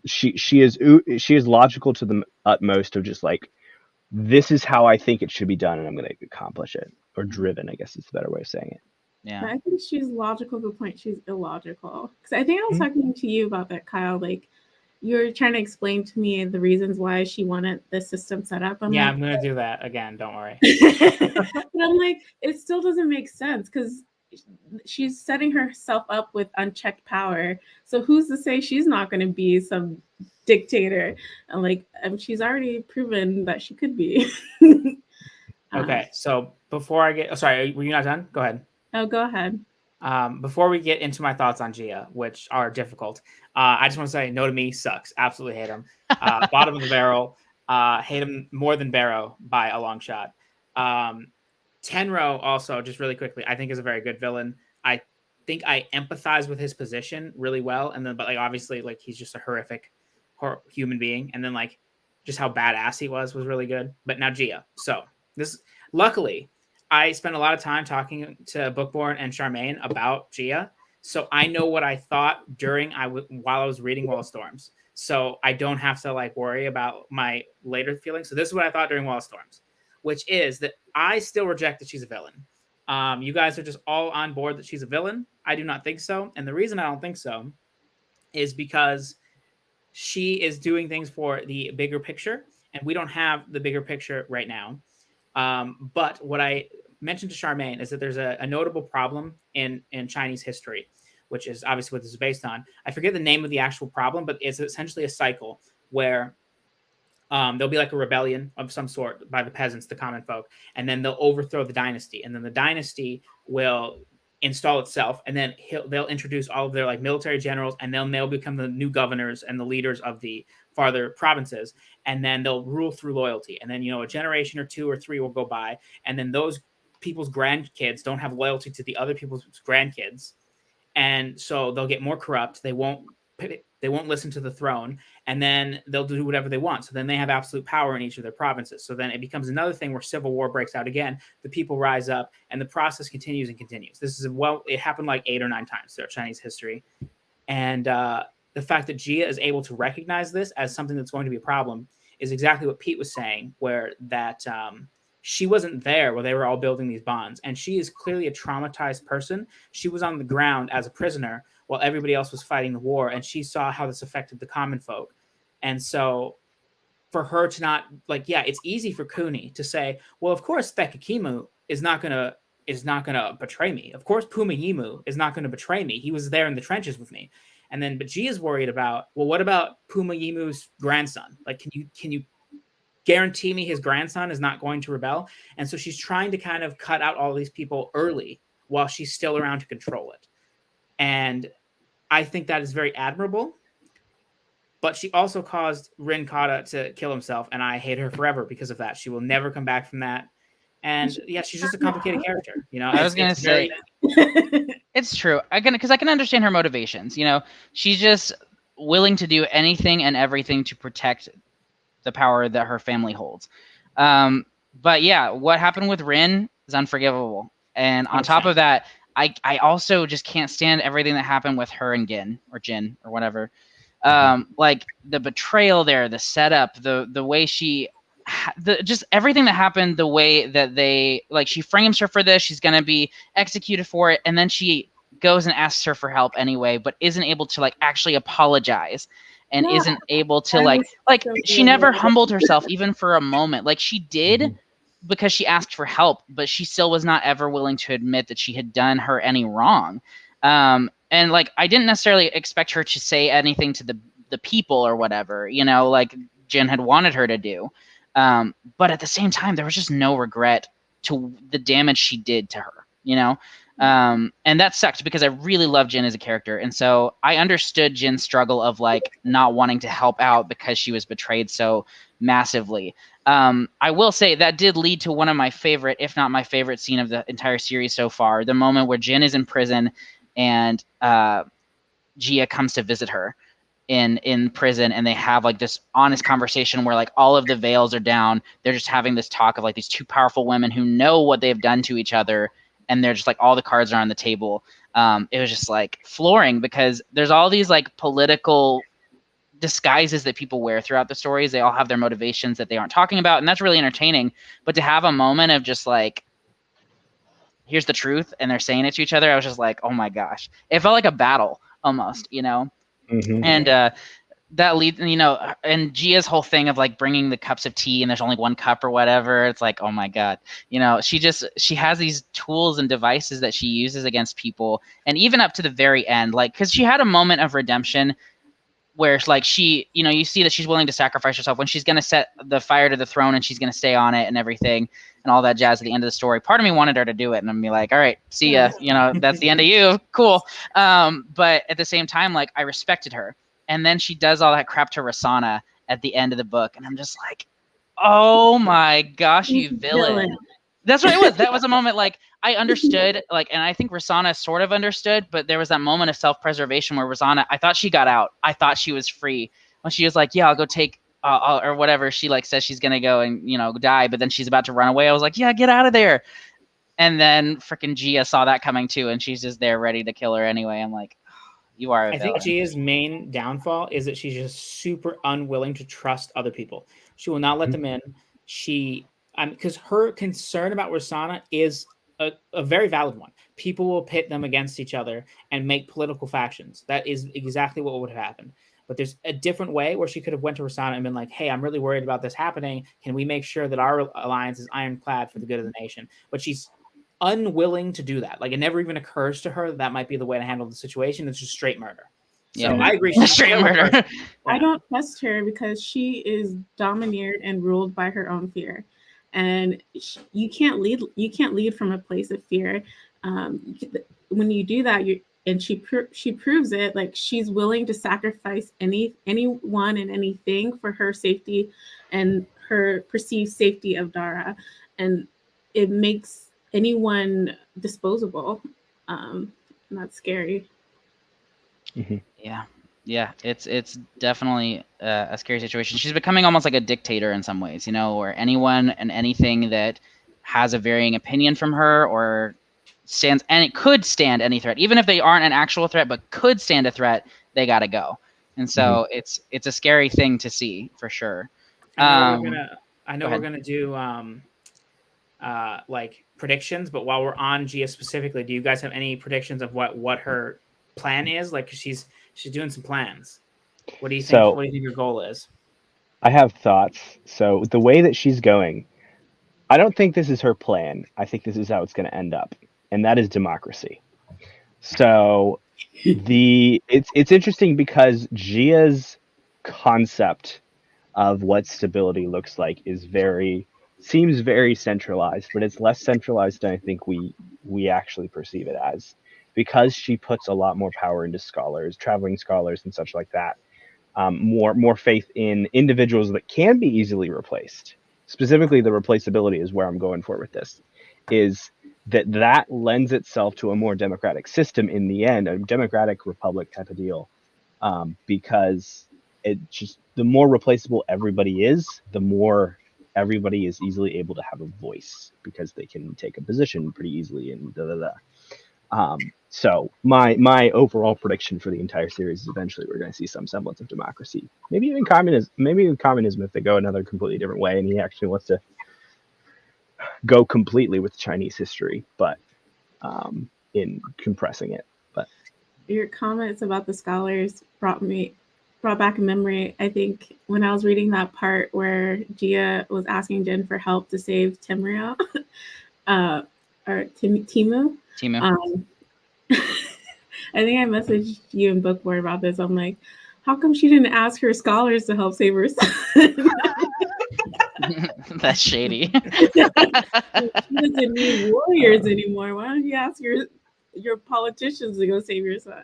B: she is logical to the utmost of just like, this is how I think it should be done and I'm going to accomplish it. Or driven, I guess is the better way of saying it.
A: Yeah.
C: But I think she's logical to the point she's illogical. Because I think I was talking to you about that, Kyle. Like, you're trying to explain to me the reasons why she wanted the system set up.
D: I'm going to do that again. Don't worry.
C: But I'm like, it still doesn't make sense because she's setting herself up with unchecked power. So who's to say she's not going to be some dictator? And like, she's already proven that she could be.
D: Okay, so before I get... sorry, were you not done? Go ahead.
C: Oh, go ahead.
D: Before we get into my thoughts on Gia, which are difficult, I just want to say Notami sucks. Absolutely hate him. Bottom of the barrel. Hate him more than Barrow by a long shot. Tenro also, just really quickly, I think is a very good villain. I think I empathize with his position really well. And then, but like obviously, like he's just a horrific human being. And then like just how badass he was really good. But now Gia. So this, luckily, I spent a lot of time talking to Bookborn and Charmaine about Gia, so I know what I thought while I was reading Wall of Storms. So I don't have to like worry about my later feelings. So this is what I thought during Wall of Storms, which is that I still reject that she's a villain. You guys are just all on board that she's a villain. I do not think so, and the reason I don't think so is because she is doing things for the bigger picture, and we don't have the bigger picture right now. But what I mentioned to Charmaine is that there's a notable problem in Chinese history, which is obviously what this is based on. I forget the name of the actual problem, but it's essentially a cycle where there'll be like a rebellion of some sort by the peasants, the common folk, and then they'll overthrow the dynasty, and then the dynasty will install itself, and then they'll introduce all of their like military generals, and they'll become the new governors and the leaders of the farther provinces, and then they'll rule through loyalty. And then, a generation or 2 or 3 will go by, and then those people's grandkids don't have loyalty to the other people's grandkids, and so they'll get more corrupt. They won't listen to the throne, and then they'll do whatever they want. So then they have absolute power in each of their provinces. So then it becomes another thing where civil war breaks out again. The people rise up, and the process continues and continues. It happened like 8 or 9 times throughout Chinese history, and the fact that Gia is able to recognize this as something that's going to be a problem is exactly what Pete was saying, where that she wasn't there while they were all building these bonds. And she is clearly a traumatized person. She was on the ground as a prisoner while everybody else was fighting the war. And she saw how this affected the common folk. And so for her to not it's easy for Kuni to say, well, of course, Thekakimu is not going to betray me. Of course, Pumayimu is not going to betray me. He was there in the trenches with me. And then, but G is worried about, well, what about Pumayimu's grandson? Like, can you guarantee me his grandson is not going to rebel? And so she's trying to kind of cut out all these people early while she's still around to control it. And I think that is very admirable. But she also caused Rin Kata to kill himself, and I hate her forever because of that. She will never come back from that. And yeah, she's just a complicated character. You know,
A: I was gonna say, it's true. Because I can understand her motivations. You know, she's just willing to do anything and everything to protect the power that her family holds. But yeah, what happened with Rin is unforgivable. And on top of that, I also just can't stand everything that happened with her and Jin or whatever. Like the betrayal there, the setup, the way just everything that happened, the way that she frames her for this, she's going to be executed for it. And then she goes and asks her for help anyway, but isn't able to actually apologize and isn't able to she never humbled herself even for a moment. Like she did because she asked for help, but she still was not ever willing to admit that she had done her any wrong. And I didn't necessarily expect her to say anything to the people or whatever, you know, like Jin had wanted her to do. But at the same time, there was just no regret to the damage she did to her, you know? And that sucked because I really love Jin as a character. And so I understood Jin's struggle of not wanting to help out because she was betrayed so massively. I will say that did lead to one of my favorite, if not my favorite scene of the entire series so far, the moment where Jin is in prison and Gia comes to visit her in prison, and they have this honest conversation where all of the veils are down. They're just having this talk of these two powerful women who know what they've done to each other, and they're just all the cards are on the table. It was just flooring because there's all these political disguises that people wear throughout the stories. They all have their motivations that they aren't talking about, and that's really entertaining. But to have a moment of just here's the truth, and they're saying it to each other, I was just oh my gosh, it felt like a battle almost, you know. And that leads, you know, and Gia's whole thing of bringing the cups of tea and there's only one cup or whatever. It's oh my God, you know, she has these tools and devices that she uses against people. And even up to the very end, because she had a moment of redemption where she, you know, you see that she's willing to sacrifice herself when she's going to set the fire to the throne and she's going to stay on it and everything and all that jazz at the end of the story. Part of me wanted her to do it and I'm be all right, see ya, you know, that's the end of you. Cool. But at the same time, I respected her. And then she does all that crap to Rasana at the end of the book. And I'm just oh my gosh, you villain. That's what it was. That was a moment I understood, and I think Rasana sort of understood, but there was that moment of self-preservation where Rasana, I thought she got out. I thought she was free. When she was yeah, I'll go take, or whatever, she says she's going to go and, you know, die, but then she's about to run away. I was yeah, get out of there. And then freaking Gia saw that coming too, and she's just there ready to kill her anyway. I'm you are a villain.
D: I think Gia's main downfall is that she's just super unwilling to trust other people. She will not let them in. Because her concern about Rasana is a very valid one. People will pit them against each other and make political factions. That is exactly what would have happened. But there's a different way where she could have went to Rasana and been hey, I'm really worried about this happening. Can we make sure that our alliance is ironclad for the good of the nation? But she's unwilling to do that. It never even occurs to her that might be the way to handle the situation. It's just straight murder. So
A: yeah,
D: I agree.
A: Straight murder.
C: I don't trust her because she is domineered and ruled by her own fear. And you can't lead from a place of fear. When you do that, she proves it. She's willing to sacrifice anyone and anything for her safety and her perceived safety of Dara, and it makes anyone disposable. And that's scary.
A: Yeah, it's definitely a scary situation. She's becoming almost like a dictator in some ways, you know, where anyone and anything that has a varying opinion from her or stands, and it could stand any threat, even if they aren't an actual threat, but could stand a threat, they got to go. And so it's a scary thing to see for sure.
D: I know we're gonna do like predictions, but while we're on Gia specifically, do you guys have any predictions of what her plan is? Like, she's doing some plans. What do you think?
B: So-
D: What do you think your goal is?
B: I have thoughts. So the way that she's going, I don't think this is her plan. I think this is how it's going to end up, and that is democracy. So it's interesting because Gia's concept of what stability looks like seems very centralized, but it's less centralized than I think we actually perceive it as, because she puts a lot more power into scholars, traveling scholars, and such like that. More faith in individuals that can be easily replaced. Specifically, the replaceability is where I'm going for with this. Is that lends itself to a more democratic system in the end, a democratic republic type of deal, because it just, the more replaceable everybody is, the more everybody is easily able to have a voice because they can take a position pretty easily and da da da. So my overall prediction for the entire series is eventually we're going to see some semblance of democracy, maybe even communism if they go another completely different way and he actually wants to go completely with Chinese history, but in compressing it. But
C: your comments about the scholars brought back a memory. I think when I was reading that part where Gia was asking Jin for help to save Timuriel, or Timu. I think I messaged you in book board about this. I'm like, how come she didn't ask her scholars to help save her son?
A: That's shady.
C: She doesn't need warriors anymore. Why don't you ask your politicians to go save your son?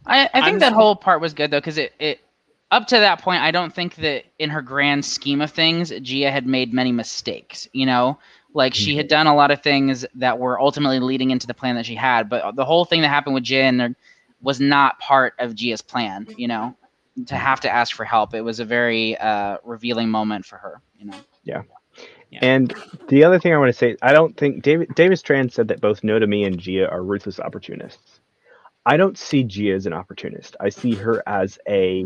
A: I think that whole part was good though, because it up to that point, I don't think that in her grand scheme of things, Gia had made many mistakes. You know, like she had done a lot of things that were ultimately leading into the plan that she had, but the whole thing that happened with Jin was not part of Gia's plan. You know, to have to ask for help, it was a very revealing moment for her. You know.
B: Yeah. And the other thing I want to say, I don't think Davis Tran said that both Notomi and Gia are ruthless opportunists. I don't see Gia as an opportunist. I see her as a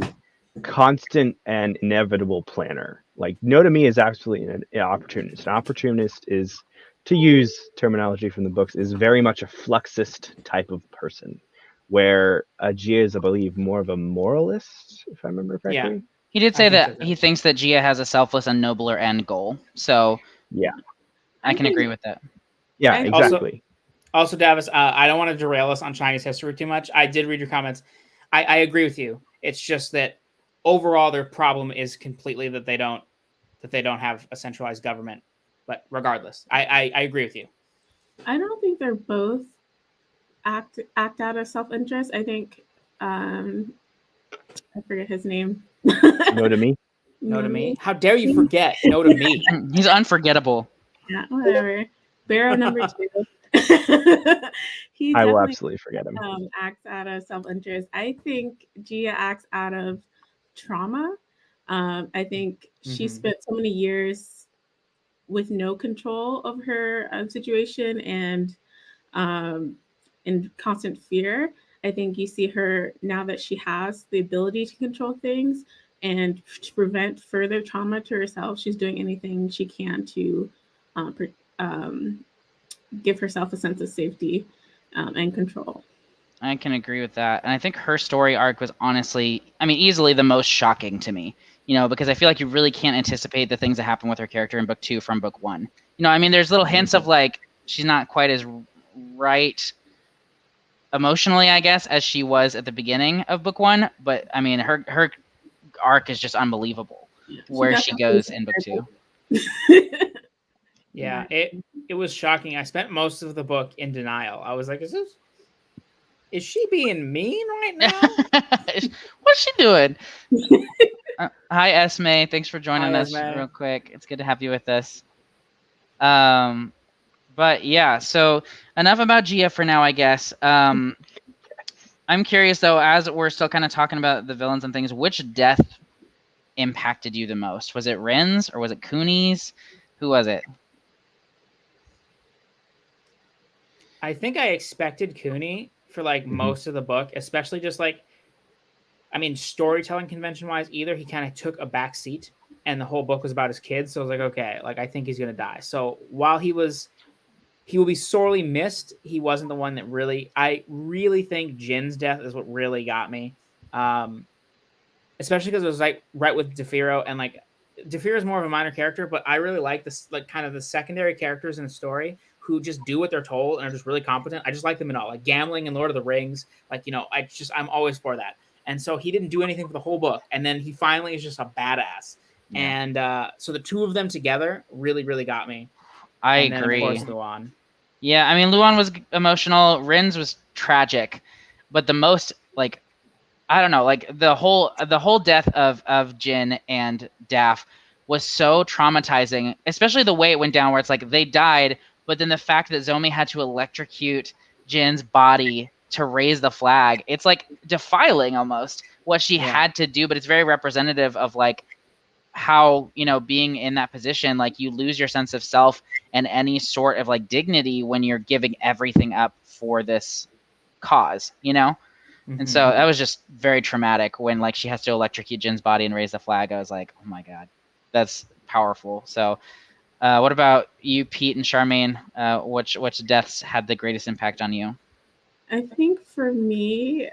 B: constant and inevitable planner. Like Notomi is absolutely an opportunist. An opportunist is, to use terminology from the books, is very much a fluxist type of person, where Gia is, I believe, more of a moralist, if I remember correctly.
D: Yeah.
A: He did say that he thinks that Gia has a selfless and nobler end goal. So
B: yeah,
A: I can agree with that.
B: Yeah, exactly.
D: Also, Davis, I don't want to derail us on Chinese history too much. I did read your comments. I agree with you. It's just that overall their problem is completely that they don't have a centralized government. But regardless, I agree with you.
C: I don't think they're both act out of self-interest. I think I forget his name.
B: Notomi.
D: Notomi. How dare you forget Notomi?
A: He's unforgettable.
C: Yeah, whatever. Barrow number 2. He
B: I will absolutely forget him.
C: Acts out of self-interest. I think Gia acts out of trauma. I think she spent so many years with no control of her situation and in constant fear. I think you see her now that she has the ability to control things and to prevent further trauma to herself. She's doing anything she can to give herself a sense of safety and control.
A: I can agree with that. And I think her story arc was honestly, easily the most shocking to me, because I feel like you really can't anticipate the things that happen with her character in book 2 from book 1. There's little hints of like, she's not quite as right emotionally, I guess, as she was at the beginning of book 1. But her arc is just unbelievable where she goes in book 2.
D: Yeah, it was shocking. I spent most of the book in denial. I was like, is she being mean right now?
A: What's she doing? Hi, Esme. Thanks for joining us real quick. It's good to have you with us. But yeah, so enough about Gia for now, I guess. I'm curious, though, as we're still kind of talking about the villains and things, which death impacted you the most? Was it Ren's or was it Cooney's? Who was it?
D: I think I expected Cooney for like most of the book, especially just like I mean, storytelling convention wise, either he kind of took a back seat, and the whole book was about his kids. So I was like, okay, like I think he's gonna die. So while he will be sorely missed. He wasn't the one that really. I really think Jin's death is what really got me, especially because it was like right with DeFiro, and like DeFiro is more of a minor character, but I really like this, like kind of the secondary characters in a story who just do what they're told and are just really competent. I just like them in all, like Gambling and Lord of the Rings. Like I'm always for that. And so he didn't do anything for the whole book, and then he finally is just a badass. Yeah. And so the two of them together really, really got me.
A: I
D: and
A: agree.
D: Then, of course, Luan.
A: Yeah, I mean, Luan was emotional. Rins was tragic, but the most like, I don't know, like the whole death of Jin and Daff was so traumatizing, especially the way it went down, where it's like they died, but then the fact that Zomi had to electrocute Jin's body to raise the flag, it's like defiling almost what she had to do, but it's very representative of like how, you know, being in that position, like you lose your sense of self and any sort of like dignity when you're giving everything up for this cause, you know? Mm-hmm. And so that was just very traumatic when like she has to electrocute Jin's body and raise the flag. I was like, oh my God, that's powerful. So what about you, Pete and Charmaine? Which deaths had the greatest impact on you?
C: I think for me,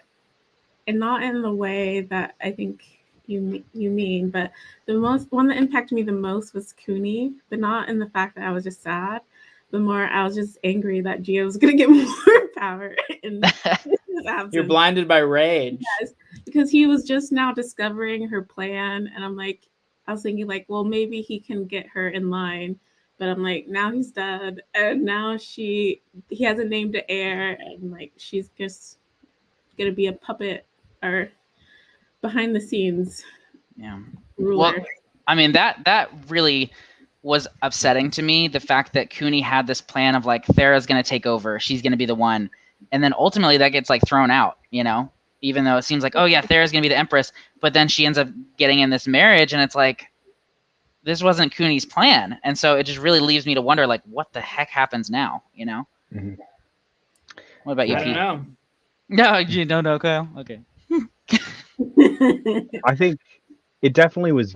C: and not in the way that I think you mean, but the one that impacted me the most was Cooney, but not in the fact that I was just sad, but more I was just angry that Gia was going to get more power in his absence.
D: You're blinded by rage.
C: Yes, because he was just now discovering her plan, and I was thinking like, well, maybe he can get her in line, but I'm like, now he's dead, and now he hasn't named the heir, and like she's just going to be a puppet or behind the scenes ruler.
A: Well, I mean, that really was upsetting to me, the fact that Cooney had this plan of like Thera's going to take over, she's going to be the one, and then ultimately that gets like thrown out, you know, even though it seems like, oh yeah, Thera's going to be the Empress, but then she ends up getting in this marriage, and it's like, this wasn't Cooney's plan, and so it just really leaves me to wonder like, what the heck happens now, you know? Mm-hmm. What about you, Pete?
D: I don't know.
A: No, you don't know, Kyle? Okay.
B: I think it definitely was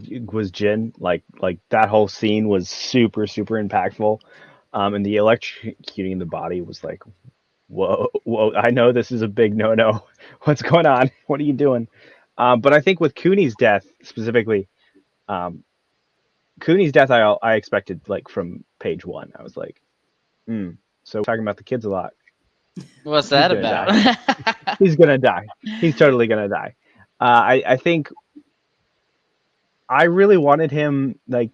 B: Jin. Like that whole scene was super impactful, and the electrocuting the body was like, whoa! I know this is a big no. What's going on? What are you doing? But I think with Cooney's death specifically, Cooney's death I expected like from page one. I was like, so we're talking about the kids a lot.
A: What's that about?
B: He's gonna die. He's totally gonna die. I think I really wanted him, like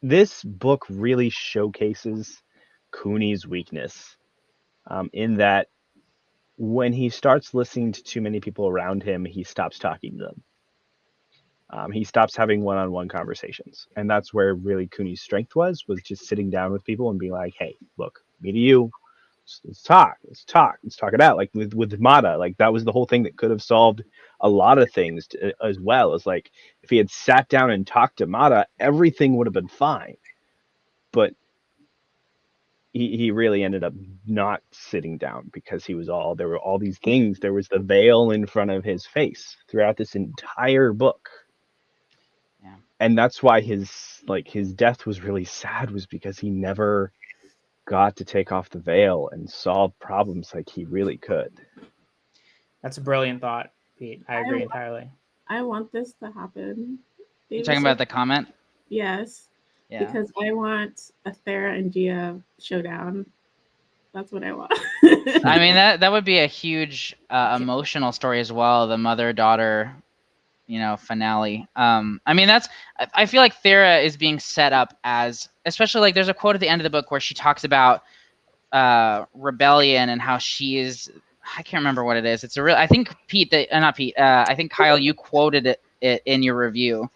B: this book really showcases Cooney's weakness, in that when he starts listening to too many people around him, he stops talking to them. He stops having one-on-one conversations, and that's where really Cooney's strength was just sitting down with people and being like, hey, look, me to you. Let's talk it out. Like with Mata, like that was the whole thing that could have solved a lot of things as well. As like if he had sat down and talked to Mata, everything would have been fine. But he really ended up not sitting down because there were all these things. There was the veil in front of his face throughout this entire book. Yeah. And that's why his death was really sad, was because he never got to take off the veil and solve problems like he really could.
D: That's a brilliant thought, Pete. I agree entirely.
C: I want this to happen.
A: You're talking about the comment?
C: Yes. Yeah. Because I want a Thera and Gia showdown. That's what I want.
A: I mean, that would be a huge emotional story as well. The mother-daughter, finale. I mean, I feel like Thera is being set up as, especially like there's a quote at the end of the book where she talks about rebellion and how she is, I can't remember what it is. It's I think I think Kyle, you quoted it in your review.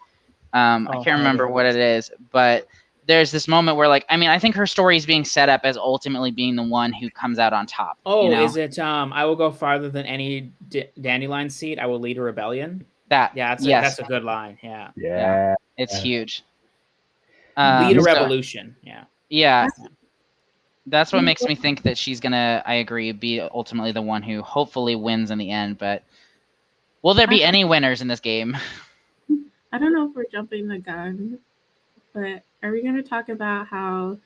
A: I can't remember what it is, but there's this moment where I think her story is being set up as ultimately being the one who comes out on top.
D: Is it, I will go farther than any dandelion seed. I will lead a rebellion. That's a good line.
B: Yeah.
A: It's huge.
D: Lead a revolution.
A: Yeah. That's what makes me think that she's gonna, I agree, be ultimately the one who hopefully wins in the end. But Will there be any winners in this game?
C: I don't know if we're jumping the gun, but are we going to talk about how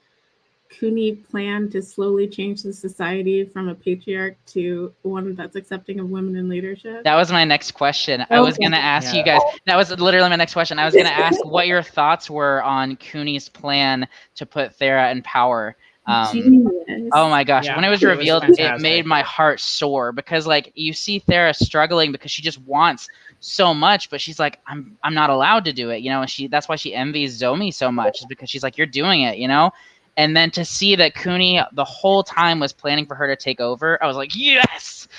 C: Cooney planned to slowly change the society from a patriarch to one that's accepting of women in leadership?
A: That was my next question. I was going to ask you guys. That was literally my next question. I was going to ask what your thoughts were on Cooney's plan to put Thera in power. Oh my gosh. When it was revealed, it made my heart soar because like you see Thera struggling because she just wants so much, but she's like, I'm not allowed to do it, you know, and that's why she envies Zomi so much, is because she's like, you're doing it, you know? And then to see that Cooney the whole time was planning for her to take over, I was like, yes,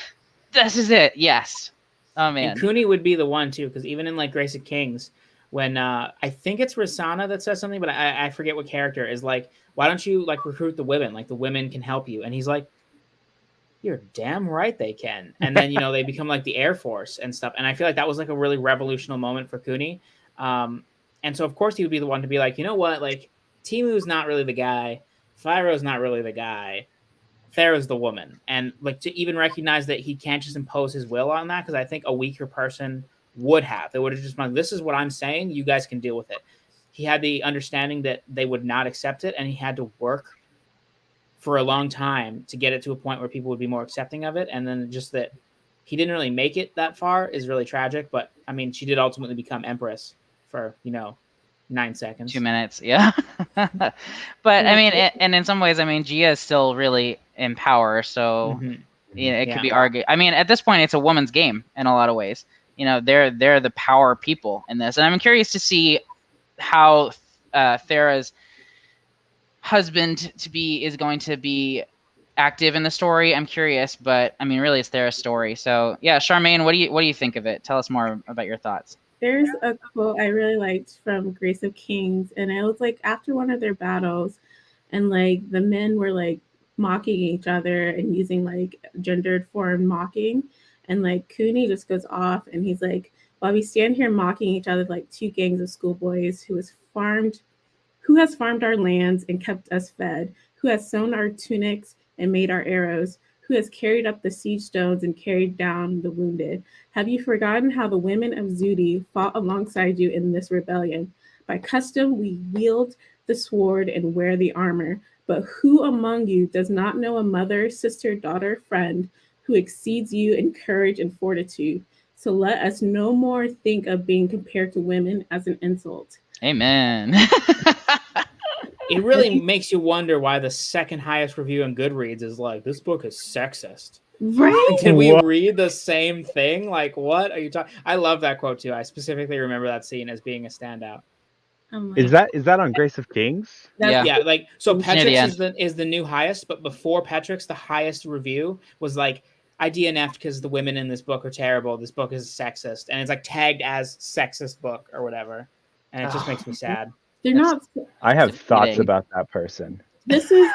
A: this is it. Yes. Oh man.
D: And Cooney would be the one too, because even in like Grace of Kings, when I think it's Rosanna that says something, but I forget what character is like, why don't you like recruit the women? Like the women can help you. And he's like, you're damn right they can. And then, you know, they become like the Air Force and stuff. And I feel like that was like a really revolutionary moment for Cooney. And so of course he would be the one to be like, you know what, like Timu's not really the guy. Thyro's not really the guy. Thera's the woman. And like to even recognize that he can't just impose his will on that, because I think a weaker person would have. They would have just been like, this is what I'm saying. You guys can deal with it. He had the understanding that they would not accept it, and he had to work for a long time to get it to a point where people would be more accepting of it. And then just that he didn't really make it that far is really tragic. But I mean, she did ultimately become Empress for, 9 seconds.
A: 2 minutes. Yeah. But I mean, and in some ways, I mean, Gia is still really in power. So it could be argued. I mean, at this point, it's a woman's game in a lot of ways. They're the power people in this. And I'm curious to see how Thera's husband is going to be active in the story. I'm curious, but I mean, really, it's Thera's story. So yeah, Charmaine, what do you think of it? Tell us more about your thoughts.
C: There's a quote I really liked from Grace of Kings, and it was like after one of their battles, and like the men were like mocking each other and using like gendered form mocking, and like Cooney just goes off and he's like, while we stand here mocking each other like two gangs of schoolboys, who has farmed our lands and kept us fed, who has sewn our tunics and made our arrows, who has carried up the siege stones and carried down the wounded. Have you forgotten how the women of Zudi fought alongside you in this rebellion? By custom, we wield the sword and wear the armor. But who among you does not know a mother, sister, daughter, friend who exceeds you in courage and fortitude? So let us no more think of being compared to women as an insult.
A: Amen.
D: It really makes you wonder why the second highest review on Goodreads is like, this book is sexist.
C: Right?
D: Did we read the same thing? Like, what are you talking? I love that quote too. I specifically remember that scene as being a standout.
B: Is that on Grace of Kings?
D: Yeah. Like, so Petrix is the new highest, but before Petrix, the highest review was like, I DNF'd because the women in this book are terrible. This book is sexist, and it's like tagged as sexist book or whatever, and it just makes me sad.
C: They're not.
B: I have thoughts about that person.
C: This is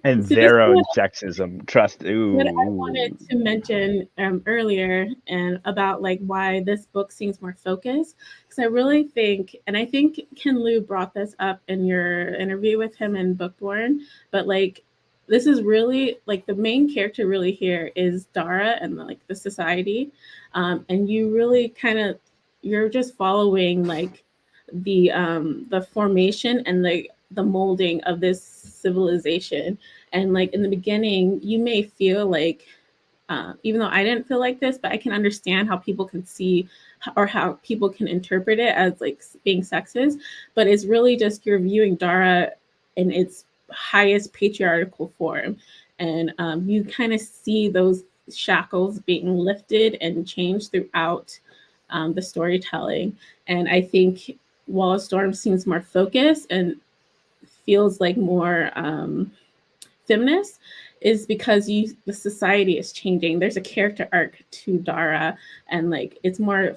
B: and their own sexism. Trust. Ooh.
C: What I wanted to mention earlier and about like why this book seems more focused, because I really think, and I think Ken Liu brought this up in your interview with him in Bookborn, but like this is really like the main character really here is Dara and like the society, and you really kind of you're just following like the formation and the molding of this civilization. And like in the beginning, you may feel like, even though I didn't feel like this, but I can understand how people can see or how people can interpret it as like being sexist. But it's really just you're viewing Dara in its highest patriarchal form. And you kind of see those shackles being lifted and changed throughout the storytelling. And I think Wall of Storm seems more focused and feels like more feminist is because the society is changing. There's a character arc to Dara, and like it's more,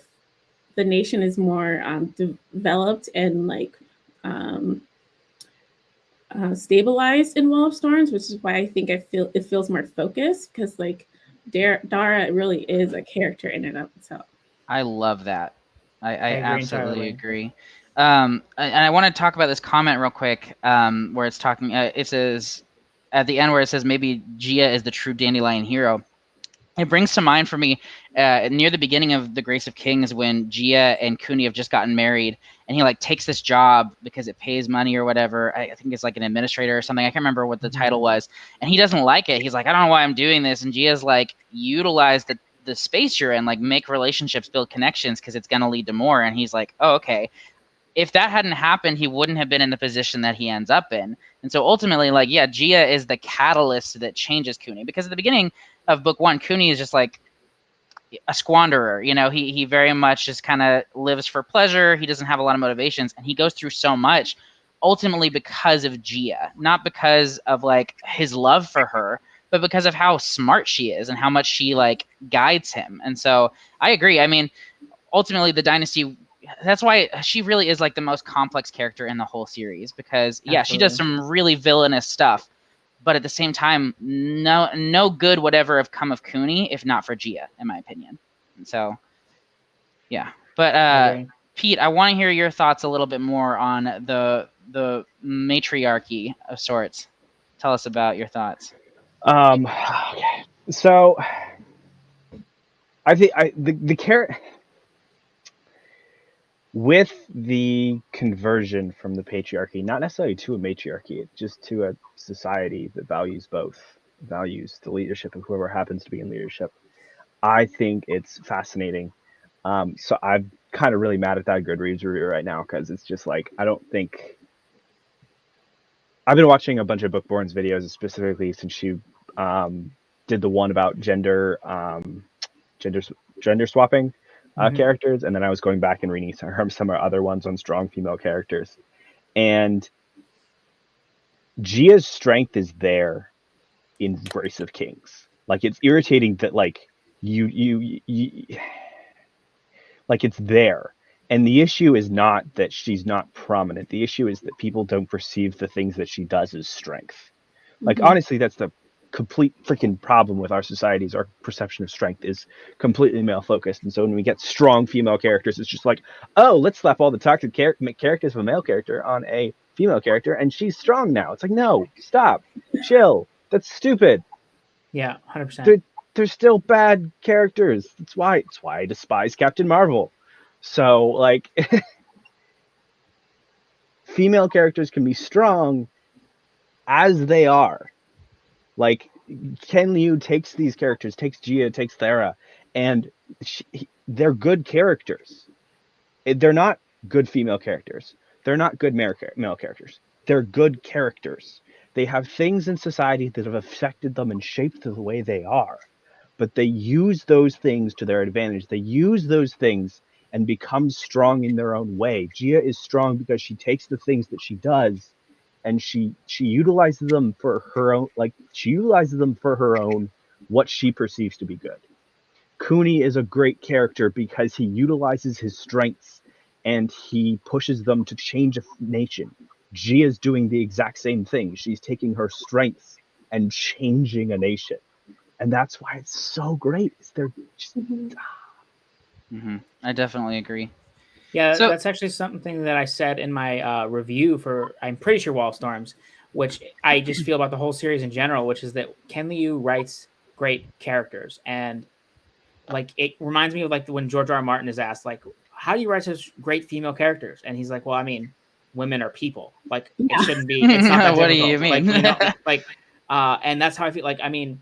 C: the nation is more developed and like stabilized in Wall of Storms, which is why I think it feels more focused, because like Dara really is a character in and of itself.
A: I love that. I absolutely agree. And I want to talk about this comment real quick, where it's talking. It says at the end where it says maybe Gia is the true Dandelion hero. it brings to mind for me near the beginning of The Grace of Kings when Gia and Cooney have just gotten married, and he like takes this job because it pays money or whatever. I think it's like an administrator or something. I can't remember what the title was, and he doesn't like it. He's like, I don't know why I'm doing this, and Gia's like, utilize the space you're in, like make relationships, build connections, because it's gonna lead to more. And he's like, oh, okay. If that hadn't happened, he wouldn't have been in the position that he ends up in. And so ultimately, like, yeah, Gia is the catalyst that changes Cooney, because at the beginning of book one, Cooney is just like a squanderer. You know, he very much just kind of lives for pleasure. He doesn't have a lot of motivations, and he goes through so much ultimately because of Gia, not because of like his love for her, but because of how smart she is and how much she like guides him. And so I agree. I mean, ultimately the Dynasty, that's why she really is like the most complex character in the whole series, because yeah, she does some really villainous stuff, but at the same time, no good would ever have come of Cooney if not for Gia, in my opinion. And so yeah, but Pete, I want to hear your thoughts a little bit more on the matriarchy of sorts. Tell us about your thoughts.
B: Okay. So I think the character with the conversion from the patriarchy, not necessarily to a matriarchy, just to a society that values both, values the leadership of whoever happens to be in leadership. I think it's fascinating. So I'm kind of really mad at that Goodreads review right now, because it's just like, I don't think... I've been watching a bunch of Bookborn's videos, specifically since she did the one about gender swapping characters, and then I was going back and reading some other ones on strong female characters. And Gia's strength is there in Grace of Kings. Like, it's irritating that like you like it's there. And the issue is not that she's not prominent. The issue is that people don't perceive the things that she does as strength. Like, honestly, that's the complete freaking problem with our societies. Our perception of strength is completely male focused. And so when we get strong female characters, it's just like, oh, let's slap all the toxic characters of a male character on a female character, and she's strong now. It's like, no, stop, chill. That's stupid.
D: Yeah, 100%.
B: They're still bad characters. That's why I despise Captain Marvel. So, like, female characters can be strong as they are. Like, Ken Liu takes these characters, takes Gia, takes Thera, and they're good characters. They're not good female characters. They're not good male characters. They're good characters. They have things in society that have affected them and shaped the way they are. But they use those things to their advantage. They use those things and become strong in their own way. Gia is strong because she takes the things that she does and she utilizes them for her own, what she perceives to be good. Cooney is a great character because he utilizes his strengths and he pushes them to change a nation. Gia's doing the exact same thing. She's taking her strengths and changing a nation. And that's why it's so great. They're just...
A: I definitely agree.
D: Yeah, so, that's actually something that I said in my review for, I'm pretty sure, Wall Storms, which I just feel about the whole series in general, which is that Ken Liu writes great characters. And like, it reminds me of like when George R. R. Martin is asked, like, how do you write such great female characters? And he's like, well, I mean, women are people. Like, it shouldn't be, it's not that
A: what
D: difficult.
A: Do you mean?
D: Like, you know, like, and that's how I feel. Like, I mean,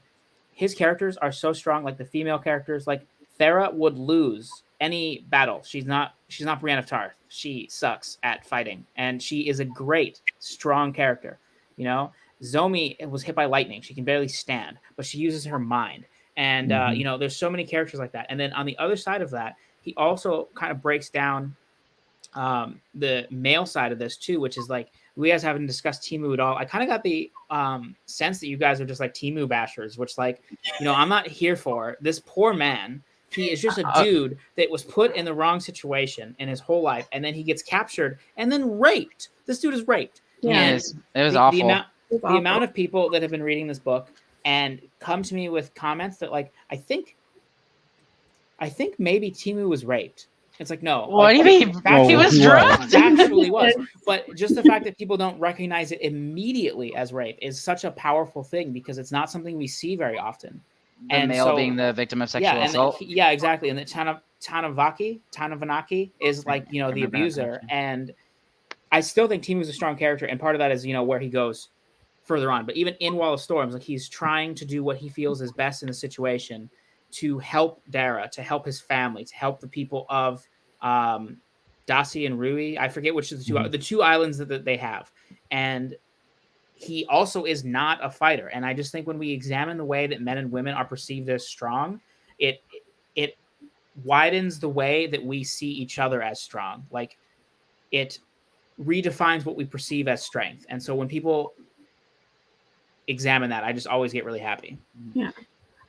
D: his characters are so strong. Like the female characters, like Thera would lose any battle. She's not Brienne of Tarth. She sucks at fighting, and she is a great, strong character. You know, Zomi was hit by lightning. She can barely stand, but she uses her mind. And you know, there's so many characters like that. And then on the other side of that, he also kind of breaks down the male side of this too, which is like, we guys haven't discussed Temu at all. I kind of got the sense that you guys are just like Temu bashers, which, like, you know, I'm not here for. This poor man, he is just a dude that was put in the wrong situation in his whole life, and then he gets captured and then raped. This dude is raped.
A: Yeah, it was awful.
D: The amount of people that have been reading this book and come to me with comments that, like, I think maybe Temu was raped. It's like, no.
A: What do you mean? He was drugged.
D: Actually was. But just the fact that people don't recognize it immediately as rape is such a powerful thing, because it's not something we see very often.
A: The
D: and
A: male
D: so,
A: being the victim of sexual assault.
D: yeah, exactly. And the Tanavanaki is like, you know, the abuser. And I still think Timu's a strong character, and part of that is, you know, where he goes further on. But even in Wall of Storms, like, he's trying to do what he feels is best in the situation to help Dara, to help his family, to help the people of Dasi and Rui. I forget which of the two islands that they have. And he also is not a fighter. And I just think when we examine the way that men and women are perceived as strong, it widens the way that we see each other as strong. Like, it redefines what we perceive as strength. And so when people examine that, I just always get really happy.
C: Yeah.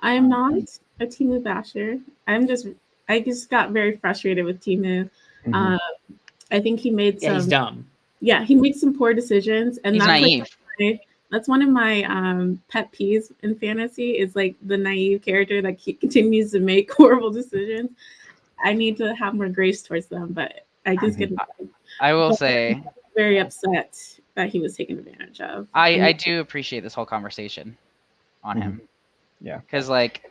C: I am not a Timu basher. I just got very frustrated with Timu. I think he made some.
D: Yeah, he's dumb.
C: Yeah, he made some poor decisions, and
A: He's naive.
C: That's one of my pet peeves in fantasy. Is like the naive character that continues to make horrible decisions. I need to have more grace towards them, but I just get.
A: I will say,
C: very upset that he was taken advantage of.
A: I do appreciate this whole conversation on him.
B: Yeah,
A: because like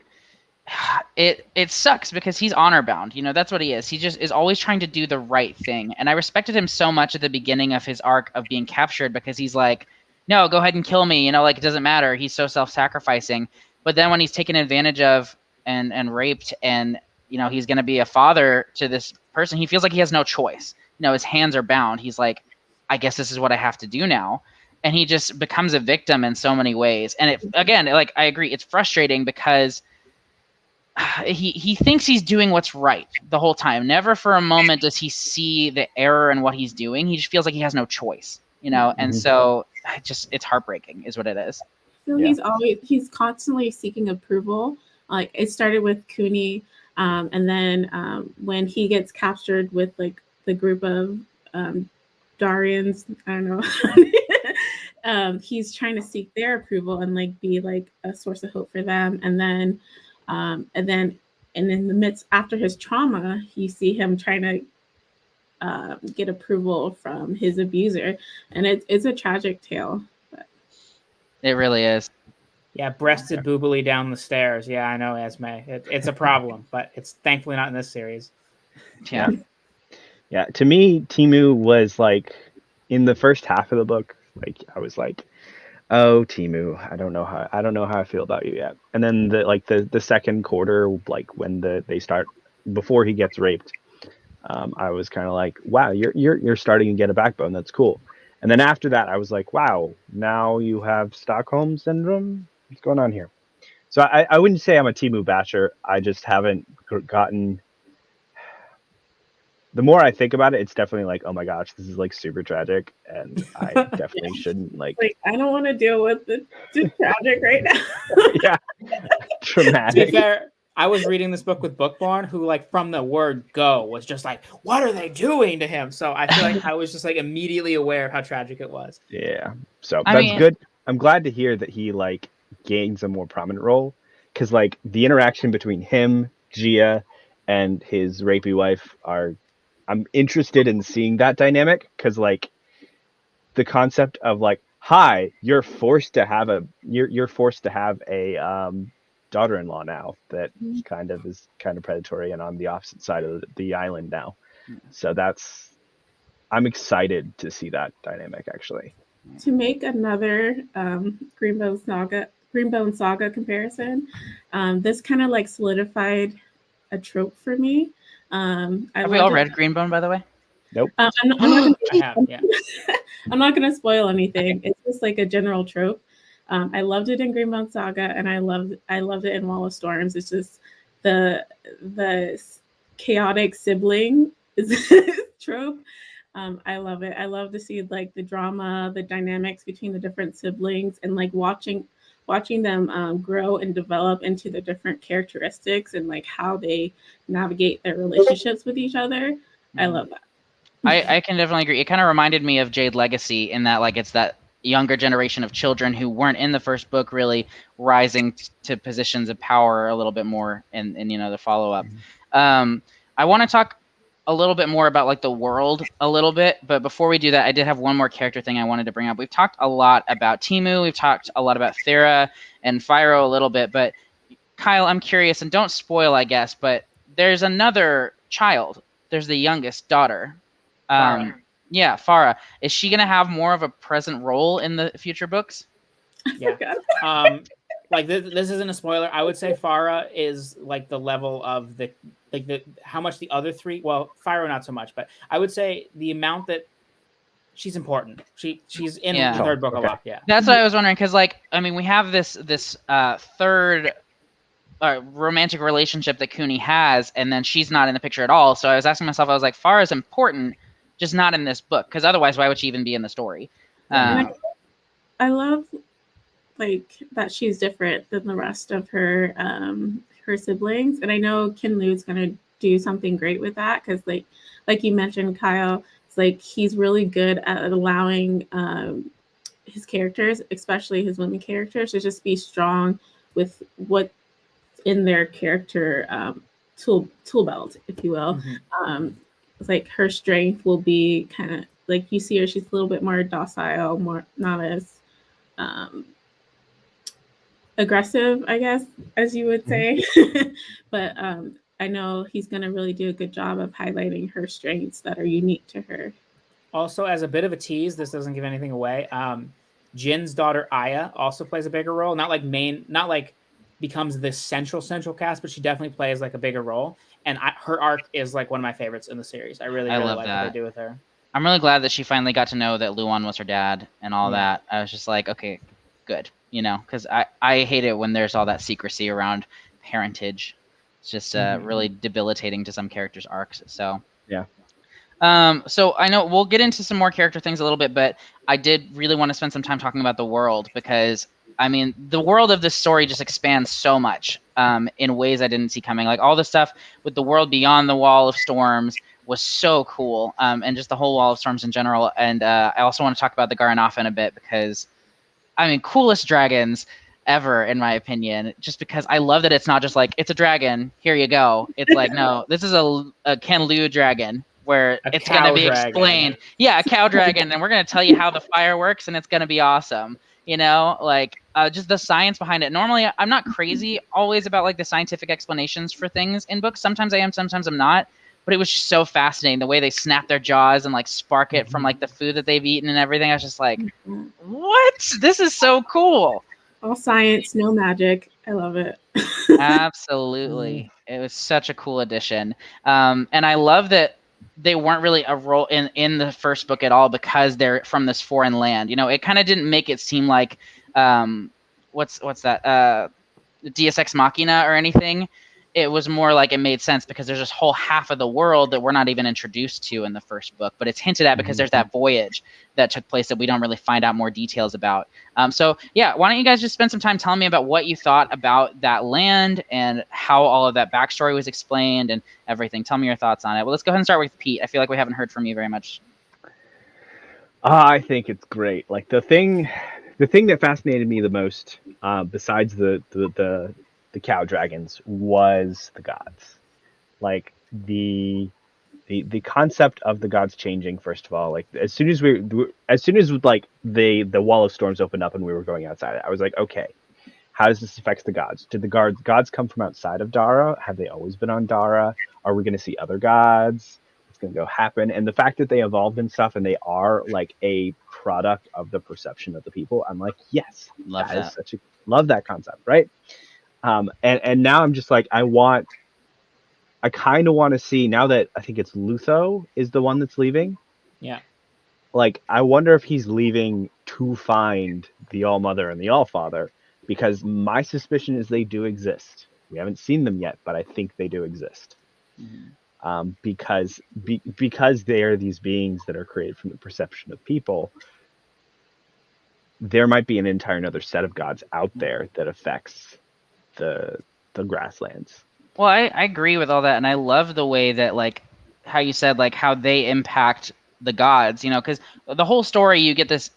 A: it sucks because he's honor bound. You know, that's what he is. He just is always trying to do the right thing. And I respected him so much at the beginning of his arc of being captured because he's like, no, go ahead and kill me. You know, like, it doesn't matter. He's so self-sacrificing. But then when he's taken advantage of and raped, and, you know, he's going to be a father to this person, he feels like he has no choice. You know, his hands are bound. He's like, I guess this is what I have to do now. And he just becomes a victim in so many ways. And it, again, like, I agree, it's frustrating because he thinks he's doing what's right the whole time. Never for a moment does he see the error in what he's doing. He just feels like he has no choice, you know? And so it's heartbreaking is what it is.
C: So he's constantly seeking approval. Like, it started with Cooney, and then when he gets captured with like the group of Darians, I don't know, he's trying to seek their approval and like be like a source of hope for them. And then in the midst, after his trauma, you see him trying to get approval from his abuser, and it's a tragic tale. But.
A: It really is.
D: Yeah, breasted boobily down the stairs. Yeah, I know, Esme. It's a problem, but it's thankfully not in this series.
A: Yeah.
B: Yeah, to me, Timu was like, in the first half of the book, like, I was like, oh, Timu, I don't know how I feel about you yet. And then the second quarter, like when they start, before he gets raped, I was kind of like, wow, you're starting to get a backbone. That's cool. And then after that, I was like, wow, now you have Stockholm syndrome. What's going on here? So I wouldn't say I'm a Timu basher. I just haven't gotten. The more I think about it, it's definitely like, oh my gosh, this is like super tragic, and I definitely shouldn't like.
C: I don't want to deal with the tragic right now.
B: Yeah, traumatic.
D: To be fair, I was reading this book with Bookborn, who like from the word go was just like, what are they doing to him? So I feel like I was just like immediately aware of how tragic it was.
B: Yeah, so that's good. I'm glad to hear that he like gains a more prominent role, because like the interaction between him, Gia, and his rapey wife are. I'm interested in seeing that dynamic, because like the concept of like, hi, you're forced to have a daughter-in-law now that kind of predatory and on the opposite side of the island now. So I'm excited to see that dynamic actually.
C: To make another Greenbone Saga comparison, this kind of like solidified a trope for me.
A: Have we all read Greenbone, by the way?
B: Nope.
C: I'm not gonna spoil anything. It's just like a general trope. I loved it in Greenbone Saga, and I loved it in Wall of Storms. It's just the chaotic sibling trope. I love it. I love to see like the drama, the dynamics between the different siblings, and like watching them grow and develop into the different characteristics and like how they navigate their relationships with each other. I love that.
A: I can definitely agree. It kind of reminded me of Jade Legacy in that like it's that younger generation of children who weren't in the first book really rising to positions of power a little bit more in you know the follow-up. I want to talk a little bit more about like the world a little bit, but before we do that, I did have one more character thing I wanted to bring up. We've talked a lot about Timu, we've talked a lot about Thera and Fyro a little bit, but Kyle, I'm curious, and don't spoil, I guess, but there's another child. There's the youngest daughter.
D: Farah.
A: Yeah, Farah. Is she gonna have more of a present role in the future books?
D: Yeah. Like this isn't a spoiler. I would say Farah is like the level of the how much the other three. Well, Farah not so much, but I would say the amount that she's important. She's in the third book a lot. Yeah.
A: That's what I was wondering, because like I mean we have this third romantic relationship that Cooney has, and then she's not in the picture at all. So I was asking myself, I was like, Farah's important, just not in this book, because otherwise why would she even be in the story?
C: I love like that she's different than the rest of her her siblings, and I know Ken Liu is gonna do something great with that, because like you mentioned, Kyle, it's like he's really good at allowing his characters, especially his women characters, to just be strong with what in their character tool belt, if you will. It's like her strength will be kind of like you see her, she's a little bit more docile, more not as aggressive, I guess, as you would say. But I know he's going to really do a good job of highlighting her strengths that are unique to her.
D: Also, as a bit of a tease, this doesn't give anything away. Jin's daughter Aya also plays a bigger role. Not like becomes the central cast, but she definitely plays like a bigger role. And her arc is like one of my favorites in the series. I really
A: love
D: like
A: that.
D: what they do with her.
A: I'm really glad that she finally got to know that Luan was her dad and all that. I was just like, okay, good, because I hate it when there's all that secrecy around parentage. It's just really debilitating to some characters' arcs. So
B: yeah.
A: So I know we'll get into some more character things a little bit, but I did really want to spend some time talking about the world, because I mean the world of this story just expands so much in ways I didn't see coming. Like all the stuff with the world beyond the Wall of Storms was so cool, and just the whole Wall of Storms in general. And I also want to talk about the Garanoffen a bit, because I mean coolest dragons ever in my opinion, just because I love that it's not just like it's a dragon, here you go. It's like no, this is a Ken Liu dragon where it's going to be explained. Yeah, a cow dragon, and we're going to tell you how the fire works, and it's going to be awesome. Like just the science behind it. Normally, I'm not crazy always about like the scientific explanations for things in books. Sometimes I am, sometimes I'm not. But it was just so fascinating the way they snap their jaws and like spark it from like the food that they've eaten and everything. I was just like, what? This is so cool.
C: All science, no magic. I love it.
A: Absolutely. It was such a cool addition. And I love that they weren't really a role in the first book at all, because they're from this foreign land. It kind of didn't make it seem like what's that Deus Ex Machina or anything. It was more like it made sense because there's this whole half of the world that we're not even introduced to in the first book, but it's hinted at because there's that voyage that took place that we don't really find out more details about. So yeah, why don't you guys just spend some time telling me about what you thought about that land and how all of that backstory was explained and everything. Tell me your thoughts on it. Well, let's go ahead and start with Pete. I feel like we haven't heard from you very much.
B: I think it's great. Like the thing that fascinated me the most, besides the cow dragons, was the gods. Like the concept of the gods changing. First of all, like as soon as like the Wall of Storms opened up and we were going outside, I was like, okay, how does this affect the gods? Did the gods come from outside of Dara? Have they always been on Dara? Are we going to see other gods? What's going to go happen? And the fact that they evolved and stuff, and they are like a product of the perception of the people, I'm like, yes, love that concept, right? And now I'm just like, I kind of want to see, now that I think it's Lutho is the one that's leaving.
D: Yeah.
B: Like, I wonder if he's leaving to find the All-Mother and the All-Father, because my suspicion is they do exist. We haven't seen them yet, but I think they do exist. Because they are these beings that are created from the perception of people. There might be an entire another set of gods out there that affects the grasslands.
A: Well, I agree with all that, and I love the way that, like, how you said, like, how they impact the gods, because the whole story, you get this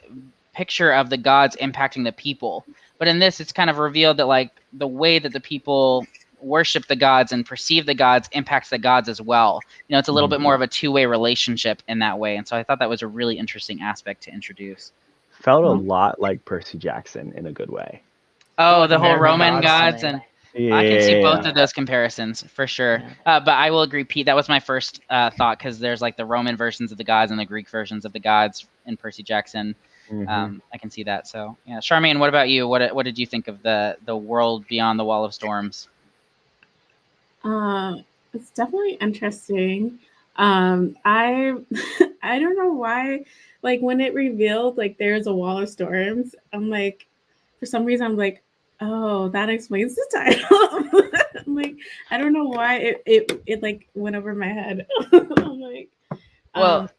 A: picture of the gods impacting the people. But in this, it's kind of revealed that, like, the way that the people worship the gods and perceive the gods impacts the gods as well. It's a little bit more of a two-way relationship in that way. And so I thought that was a really interesting aspect to introduce.
B: Felt a lot like Percy Jackson in a good way.
A: Oh, the whole Roman gods and I can see both
B: Yeah.
A: of those comparisons for sure. But I will agree, Pete. That was my first thought because there's like the Roman versions of the gods and the Greek versions of the gods in Percy Jackson.
B: Mhm.
A: I can see that. So yeah, Charmaine, what about you? What did you think of the world beyond the Wall of Storms?
C: It's definitely interesting. I I don't know why, like when it revealed like there's a wall of storms, I'm like, for some reason I'm like, oh, that explains the title. I'm like, I don't know why it like went over my head. I'm like,
A: Well,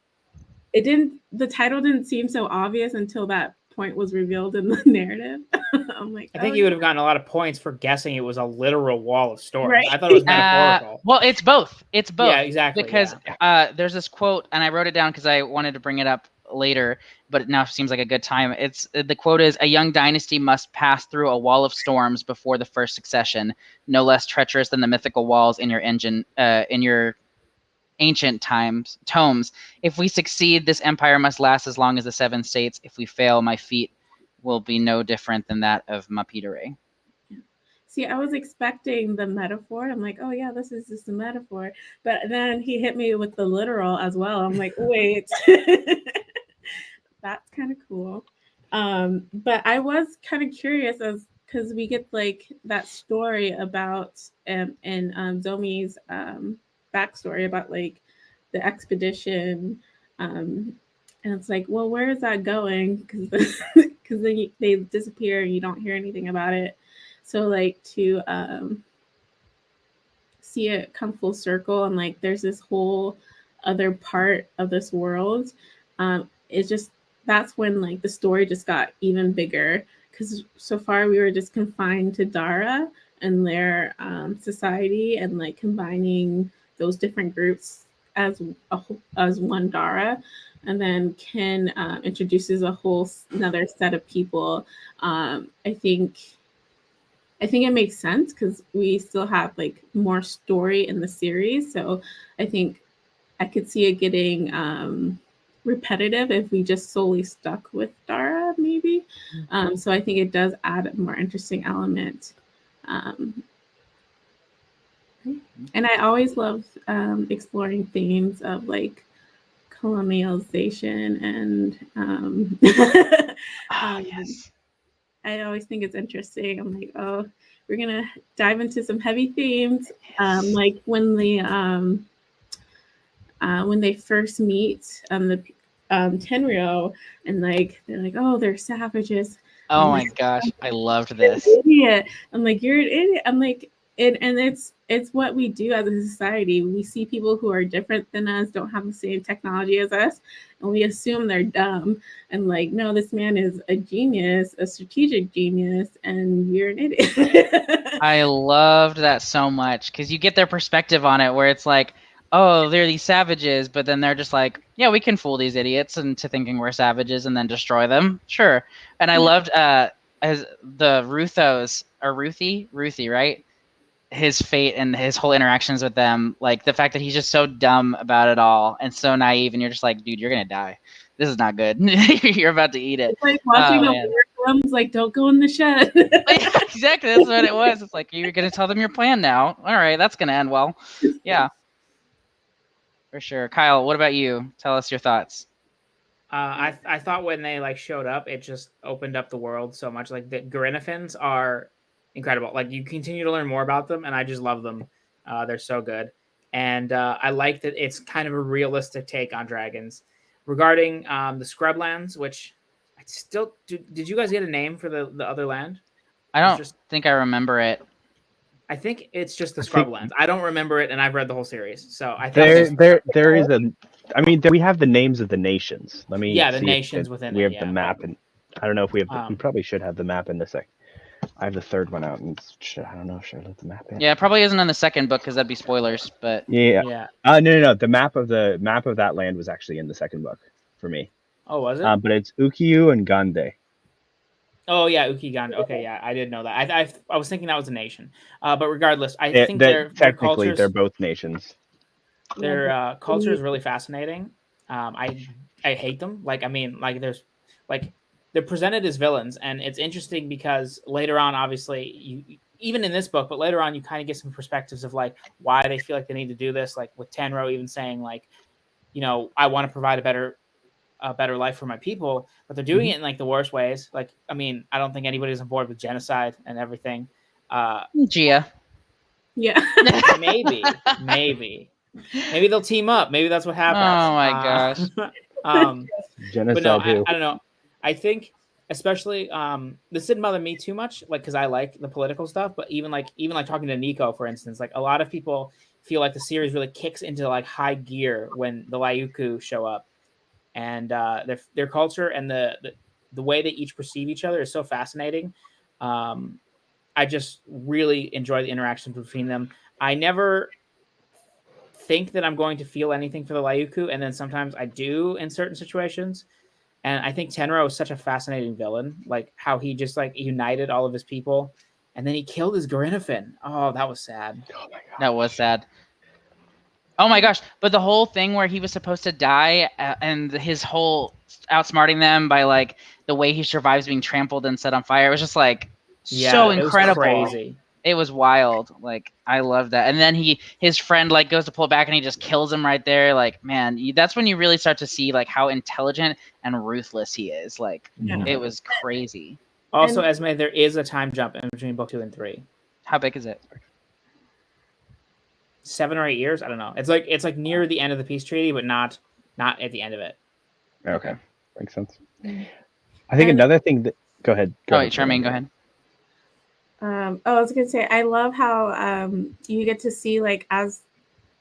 C: it didn't. The title didn't seem so obvious until that point was revealed in the narrative. I'm like,
D: I
C: oh,
D: think you would have gotten a lot of points for guessing it was a literal wall of storms.
C: right.
D: I thought it was metaphorical.
A: well, it's both. It's both.
D: Yeah, exactly.
A: Because
D: yeah.
A: there's this quote, and I wrote it down because I wanted to bring it up later, but it now seems like a good time. It's the quote is, "A young dynasty must pass through a wall of storms before the first succession, no less treacherous than the mythical walls in your ancient tomes. If we succeed, this empire must last as long as the seven states. If we fail, my feat will be no different than that of Mapidere."
C: See, I was expecting the metaphor. I'm like, oh yeah, this is just a metaphor. But then he hit me with the literal as well. I'm like, wait, that's kind of cool. But I was kind of curious as because we get like that story about in Zomi's backstory about like the expedition. And it's like, well, where is that going? Because because then they disappear and you don't hear anything about it. So like to see it come full circle and like there's this whole other part of this world, it's just that's when like the story just got even bigger because so far we were just confined to Dara and their society and like combining those different groups as as one Dara. And then Ken introduces a whole another set of people. I think it makes sense because we still have like more story in the series. So I think I could see it getting repetitive if we just solely stuck with Dara, maybe. So I think it does add a more interesting element. And I always love exploring themes of like colonialization and
A: Yes.
C: I always think it's interesting. I'm like, oh, we're gonna dive into some heavy themes,
A: Yes.
C: like when they first meet the Tenryo, and like they're like, oh, they're savages.
A: Oh
C: I'm
A: my
C: like,
A: gosh, I loved
C: you're an
A: this.
C: idiot. I'm like, you're an idiot. I'm like, and it's what we do as a society. We see people who are different than us, don't have the same technology as us, and we assume they're dumb. And like, no, this man is a genius, a strategic genius, and you're an idiot.
A: I loved that so much because you get their perspective on it where it's like, oh, they're these savages, but then they're just like, yeah, we can fool these idiots into thinking we're savages and then destroy them. Sure. And I loved as the Ruthos or Ruthie, right? His fate and his whole interactions with them, like the fact that he's just so dumb about it all and so naive, and you're just like, dude, you're gonna die. This is not good. You're about to eat it.
C: It's like watching
A: Oh
C: the
A: man.
C: war films, like, don't go in the shed.
A: Yeah, exactly. That's what it was. It's like you're gonna tell them your plan now. All right, that's gonna end well. Yeah, for sure. Kyle, what about you? Tell us your thoughts.
D: I thought when they like showed up, it just opened up the world so much. Like the Grinifins are incredible. Like you continue to learn more about them, and I just love them. They're so good, and I like that it's kind of a realistic take on dragons. Regarding the Scrublands, which I still did you guys get a name for the other land?
A: I
D: It's
A: don't
D: just
A: think I remember it.
D: I think it's just the
B: I think
D: Scrublands. I don't remember it, and I've read the whole series, so I think it's
B: there is a. I mean, we have the names of the nations. Let me
D: yeah, the
B: see
D: nations
B: if
D: within
B: we
D: it.
B: have the
D: Yeah,
B: map, and I don't know if we have. We
D: um,
B: probably should have the map in the sec. I have the third one out, and I don't know. Should I let the map in?
A: Yeah, it probably isn't in the second book because that'd be spoilers. But
B: Yeah.
D: yeah.
B: No. The map of that land was actually in the second book for me.
D: Oh, was it?
B: But it's Ukiyu and Gande.
D: Oh yeah, Ukiganda. Okay, yeah, I did know that. I was thinking that was a nation, but regardless, I think their
B: Technically they're
D: cultures
B: both nations.
C: Yeah,
D: their culture is really fascinating. I hate them. Like I mean, like there's like they're presented as villains, and it's interesting because later on, obviously, even in this book, but later on, you kind of get some perspectives of like why they feel like they need to do this. Like with Tenro even saying like, you know, I want to provide a better life for my people, but they're doing it in like the worst ways. Like, I mean, I don't think anybody's on board with genocide and everything.
A: Gia.
C: Yeah.
D: maybe they'll team up. Maybe that's what happens.
A: Oh my gosh.
B: Genocide.
D: But no,
B: who?
D: I don't know. I think especially this didn't bother me too much, like because I like the political stuff. But even like talking to Nico, for instance, like a lot of people feel like the series really kicks into like high gear when the Lyuku show up, and their culture and the way they each perceive each other is so fascinating. I just really enjoy the interactions between them. I never think that I'm going to feel anything for the Lyuku, and then sometimes I do in certain situations. And I think Tenro is such a fascinating villain, like how he just like united all of his people, and then he killed his Grinafin. Oh, that was sad.
B: Oh my god.
A: That was sad. Oh my gosh! But the whole thing where he was supposed to die, and his whole outsmarting them by like the way he survives being trampled and set on fire, it was just like so incredible.
D: It was crazy.
A: It was wild. Like I love that. And then his friend like goes to pull back and he just kills him right there. Like man, that's when you really start to see like how intelligent and ruthless he is. Like it was crazy.
D: Also, Esme, there is a time jump in between book 2 and 3.
A: How big is it?
D: 7 or 8 years. I don't know. It's like near the end of the peace treaty, but not at the end of it.
B: Okay, makes sense. I think another thing that go ahead.
A: Wait, Charmaine, go ahead.
C: I was gonna say I love how you get to see like as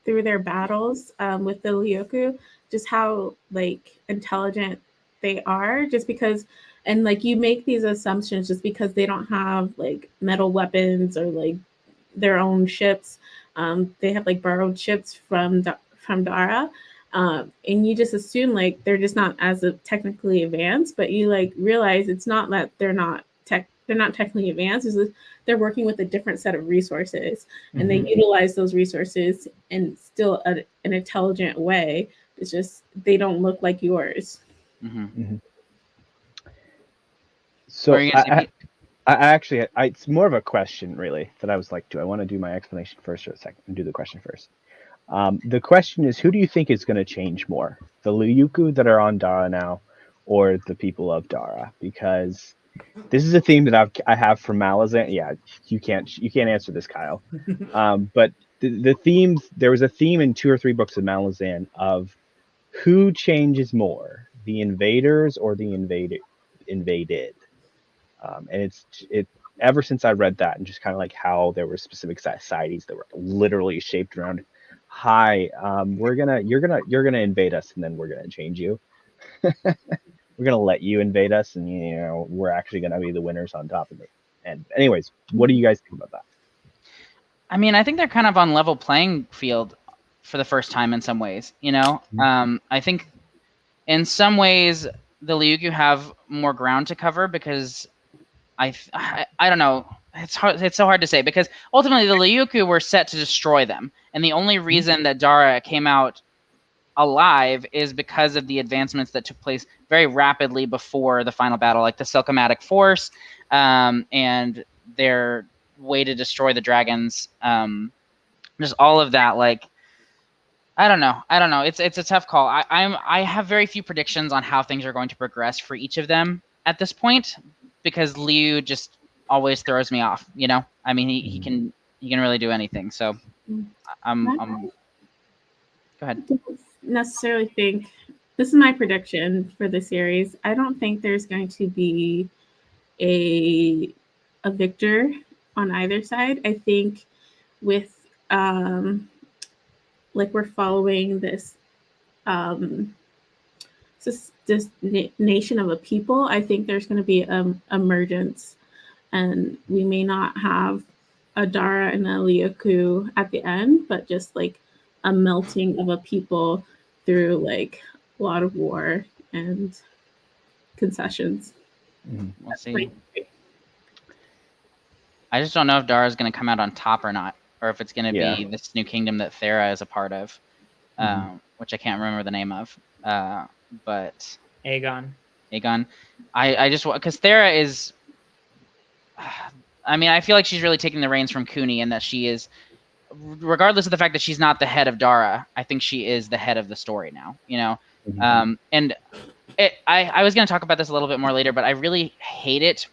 C: through their battles with the Lyuku, just how like intelligent they are, just because, and like you make these assumptions just because they don't have like metal weapons or like their own ships. They have like borrowed ships from Dara, and you just assume like they're just not as technically advanced, but you like realize it's not that they're not technically advanced. It's they're working with a different set of resources, and they utilize those resources in still an intelligent way. It's just they don't look like yours.
B: So I actually, it's more of a question really that I was like, do I want to do my explanation first or a second? Do the question first. The question is, who do you think is going to change more, the Lyuku that are on Dara now, or the people of Dara? Because this is a theme that I have from Malazan. Yeah, you can't answer this, Kyle. But the themes, there was a theme in 2 or 3 books of Malazan of who changes more, the invaders or the invaded. And it's ever since I read that, and just kind of like how there were specific societies that were literally shaped around, you're gonna invade us, and then we're gonna change you. We're gonna let you invade us, and you know we're actually gonna be the winners on top of it. And anyways, what do you guys think about that?
A: I mean, I think they're kind of on level playing field for the first time in some ways. You know, I think in some ways the Lyugu have more ground to cover because I don't know. It's so hard to say because ultimately the Lyuku were set to destroy them, and the only reason that Dara came out alive is because of the advancements that took place very rapidly before the final battle, like the Silcomatic Force, and their way to destroy the dragons. Just all of that, like I don't know. It's a tough call. I have very few predictions on how things are going to progress for each of them at this point because Liu just always throws me off. You know, I mean he can really do anything. So go ahead.
C: I don't necessarily think this is my prediction for the series. I don't think there's going to be a victor on either side. I think with like we're following this nation of a people. I think there's going to be emergence, and we may not have a Dara and a Lyuku at the end, but just like a melting of a people through like a lot of war and concessions.
A: We'll see. I just don't know if Dara is going to come out on top or not, or if it's going to be this new kingdom that Thera is a part of, which I can't remember the name of. But Aegon. I just because Thera is I mean, I feel like she's really taking the reins from Cooney, and that she is, regardless of the fact that she's not the head of Dara, I think she is the head of the story now. You know, and I was going to talk about this a little bit more later, but I really hate it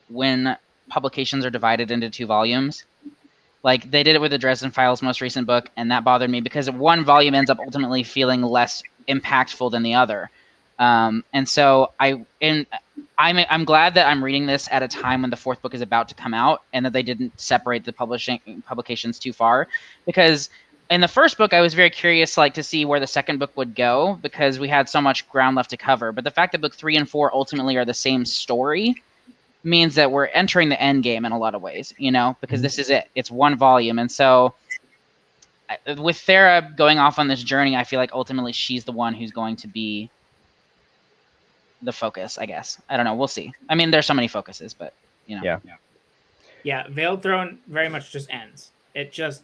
A: when publications are divided into 2 volumes. Like they did it with the Dresden Files' most recent book, and that bothered me because one volume ends up ultimately feeling less impactful than the other. And so I'm glad that I'm reading this at a time when the 4th book is about to come out, and that they didn't separate the publications too far, because in the 1st book I was very curious to see where the 2nd book would go, because we had so much ground left to cover. But the fact that book 3 and 4 ultimately are the same story means that we're entering the end game in a lot of ways, you know, because this is it. It's 1 volume. And so with Thera going off on this journey, I feel like ultimately she's the one who's going to be the focus, I guess. I don't know. We'll see. I mean, there's so many focuses, but, you know.
D: Yeah, Veiled Throne very much just ends. It just...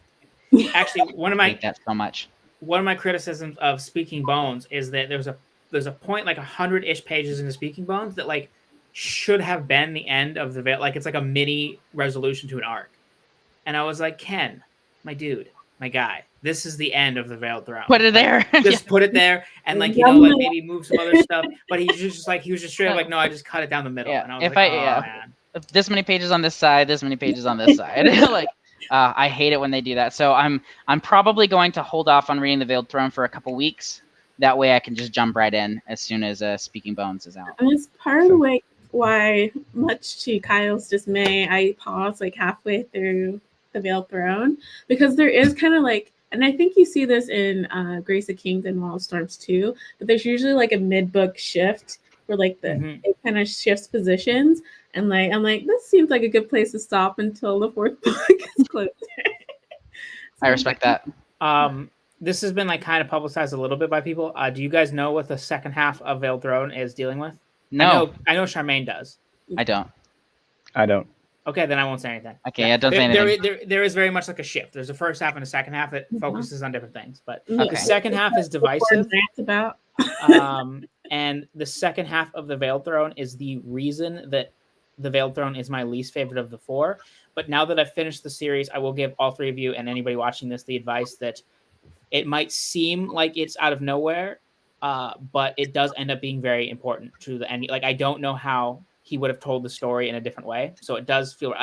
D: Actually, one of my...
A: I hate that so much.
D: One of my criticisms of Speaking Bones is that there's a point 100-ish pages into Speaking Bones that should have been the end of the Veil. It's like a mini resolution to an arc. And I was like, Ken, my dude, my guy, this is the end of the Veiled Throne.
A: Put it there.
D: Just put it there and maybe move some other stuff. But he was just straight up no, I just cut it down the middle.
A: Yeah.
D: And I was man.
A: If this many pages on this side, this many pages on this side. I hate it when they do that. So I'm probably going to hold off on reading the Veiled Throne for a couple weeks. That way I can just jump right in as soon as Speaking Bones is out.
C: And it's part of the way why, much to Kyle's dismay, I paused halfway through the Veiled Throne, because there is kind of and I think you see this in Grace of Kings and Wall of Storms too, but there's usually a mid-book shift where it kind of shifts positions, and I'm this seems like a good place to stop until the 4th book is closed.
A: I respect that.
D: This has been kind of publicized a little bit by people. Do you guys know what the second half of Veiled Throne is dealing with?
A: No.
D: I know Charmaine does.
A: I don't.
D: Okay, then I won't say anything.
A: Okay, yeah, don't say anything.
D: There is very much a shift. There's a first half and a second half that focuses on different things. But the second half is divisive.
C: About.
D: And the second half of the Veiled Throne is the reason that the Veiled Throne is my least favorite of the 4. But now that I've finished the series, I will give all 3 of you and anybody watching this the advice that it might seem like it's out of nowhere, but it does end up being very important to the end. I don't know how he would have told the story in a different way. So it does feel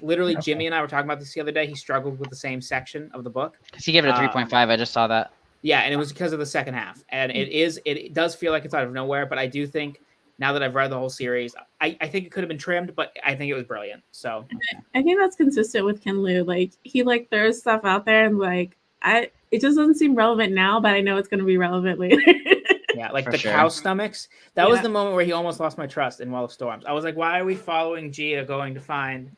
D: literally Jimmy and I were talking about this the other day. He struggled with the same section of the book.
A: Because he gave it a 3.5. I just saw that.
D: Yeah, and it was because of the second half. And it does feel like it's out of nowhere, but I do think now that I've read the whole series, I think it could have been trimmed, but I think it was brilliant. So
C: I think that's consistent with Ken Liu. He throws stuff out there and it just doesn't seem relevant now, but I know it's going to be relevant later.
D: Yeah, the cow stomachs. That was the moment where he almost lost my trust in Wall of Storms. I was like, why are we following Gia going to find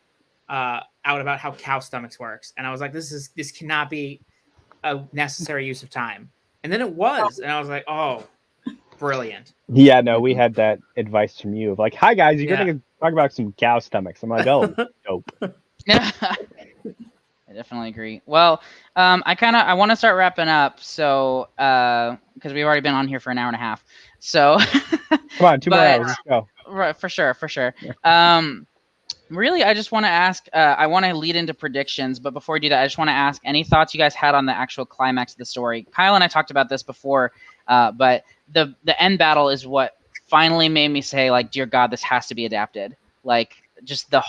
D: out about how cow stomachs works? And I was like, this cannot be a necessary use of time. And then it was, and I was like, oh, brilliant.
B: Yeah, no, we had that advice from you of hi guys, you're gonna talk about some cow stomachs. I'm like, oh, dope.
A: I definitely agree. Well, I want to start wrapping up, so because we've already been on here for an hour and a half. So
B: come on, 2 more hours. Let's go.
A: Right, for sure. Really, I just want to ask. I want to lead into predictions, but before we do that, I just want to ask any thoughts you guys had on the actual climax of the story. Kyle and I talked about this before, but the end battle is what finally made me say, dear God, this has to be adapted. Just the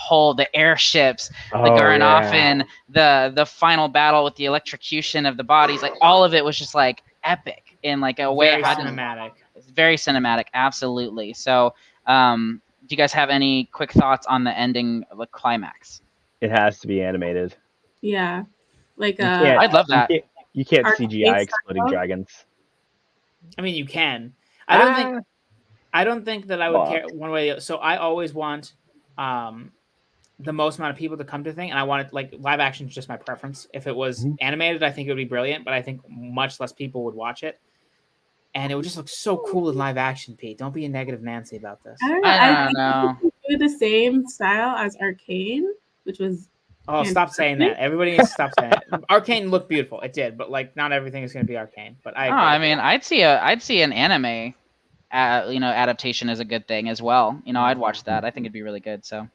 A: airships, the Garanoffen, the final battle with the electrocution of the bodies, all of it was just epic in a way.
D: Very cinematic.
A: It's very cinematic, absolutely. So, do you guys have any quick thoughts on the ending of the climax?
B: It has to be animated.
C: Yeah,
A: I'd love that.
B: You can't CGI exploding dragons.
D: I mean, you can. I don't think that I would care one way or the other. So I always want the most amount of people to come to the thing, and I want it live action is just my preference. If it was animated, I think it would be brilliant, but I think much less people would watch it, and it would just look so cool in live action. Pete, don't be a negative Nancy about this.
C: I don't know. Do the same style as Arcane, which was
D: stop saying that. Everybody needs to stop saying it. Arcane looked beautiful, it did, but not everything is going to be Arcane. But
A: I'd see an anime adaptation as a good thing as well. I'd watch that. I think it'd be really good. So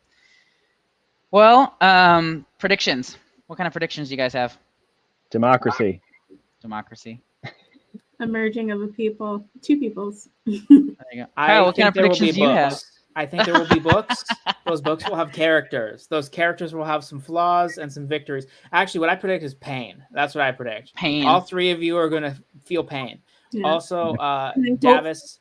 A: Well, predictions. What kind of predictions do you guys have?
B: Democracy.
A: Democracy.
C: A merging of a people, two peoples.
A: There you go. Kyle,
D: I
A: what kind of
D: think there will be
A: predictions do you have?
D: books. I think there will be books. Those books will have characters. Those characters will have some flaws and some victories. Actually, what I predict is pain. That's what I predict.
A: Pain.
D: All three of you are going to feel pain.
C: Yeah.
D: Also,
C: then
D: Davis,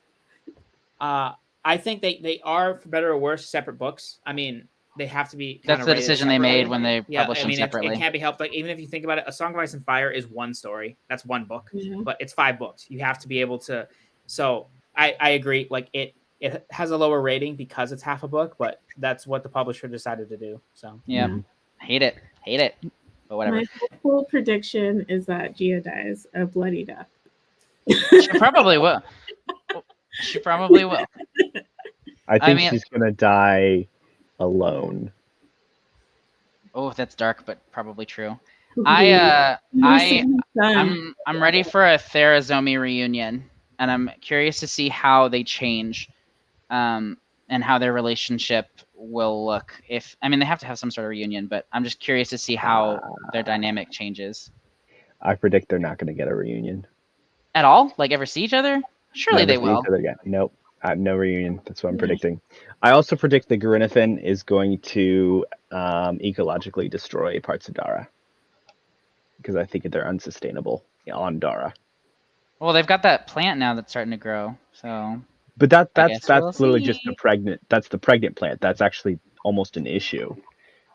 D: I think they are, for better or worse, separate books. I mean, they have to be.
A: That's the decision they made when they published them separately.
D: It can't be helped. Like, even if you think about it, A Song of Ice and Fire is one story. That's one book,
C: Yeah.
D: but it's 5 books. You have to be able to. So I agree. Like, it has a lower rating because it's half a book, but that's what the publisher decided to do. So
A: yeah. Hate it, but whatever.
C: My full prediction is that Gia dies a bloody death.
A: She probably will. She probably will.
B: I think she's gonna die alone.
A: Oh, that's dark, but probably true.
C: Yeah.
A: I'm ready for a Therazomi reunion, and I'm curious to see how they change, and how their relationship will look. They have to have some sort of reunion, but I'm just curious to see how their dynamic changes.
B: I predict they're not going to get a reunion
A: At all? Like, ever see each other? Surely they will.
B: Nope. No reunion. That's what I'm predicting. I also predict the Grinifin is going to ecologically destroy parts of Dara, because I think they're unsustainable on Dara.
A: Well, they've got that plant now that's starting to grow. So,
B: but that's
A: we'll
B: literally
A: see.
B: just the pregnant plant. That's actually almost an issue,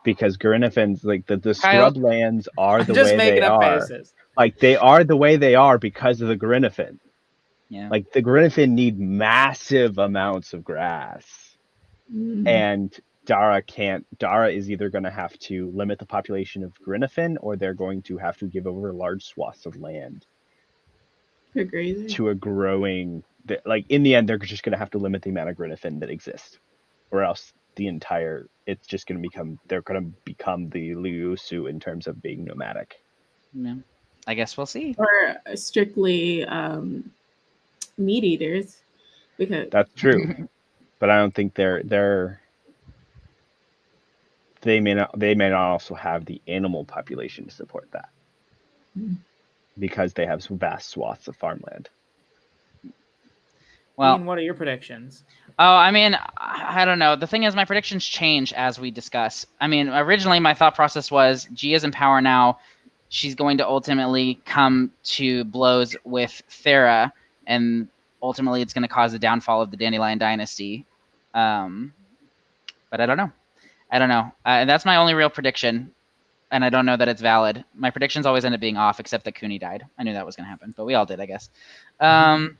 B: because Grinifins, like the scrublands, are the way they are.
D: Faces.
B: Like, they are the way they are because of the Grinifin.
A: Yeah.
B: Like, the Grinifin need massive amounts of grass. And Dara can't. Dara is either going to have to limit the population of Grinifin, or they're going to have to give over large swaths of land to a growing. Like, in the end, they're just going to have to limit the amount of Grinifin that exists, or else it's just going to become. They're going to become the Liusu in terms of being nomadic.
A: Yeah. I guess we'll see.
C: Or strictly meat eaters, because
B: that's true. But I don't think they may not also have the animal population to support that, because they have some vast swaths of farmland.
A: Well,
D: Ian, what are your predictions?
A: Oh, I don't know. The thing is, my predictions change as we discuss. Originally my thought process was Gia's in power now. She's going to ultimately come to blows with Thera, and ultimately it's going to cause the downfall of the Dandelion Dynasty. But I don't know. And that's my only real prediction, and I don't know that it's valid. My predictions always end up being off, except that Cooney died. I knew that was going to happen, but we all did, I guess. But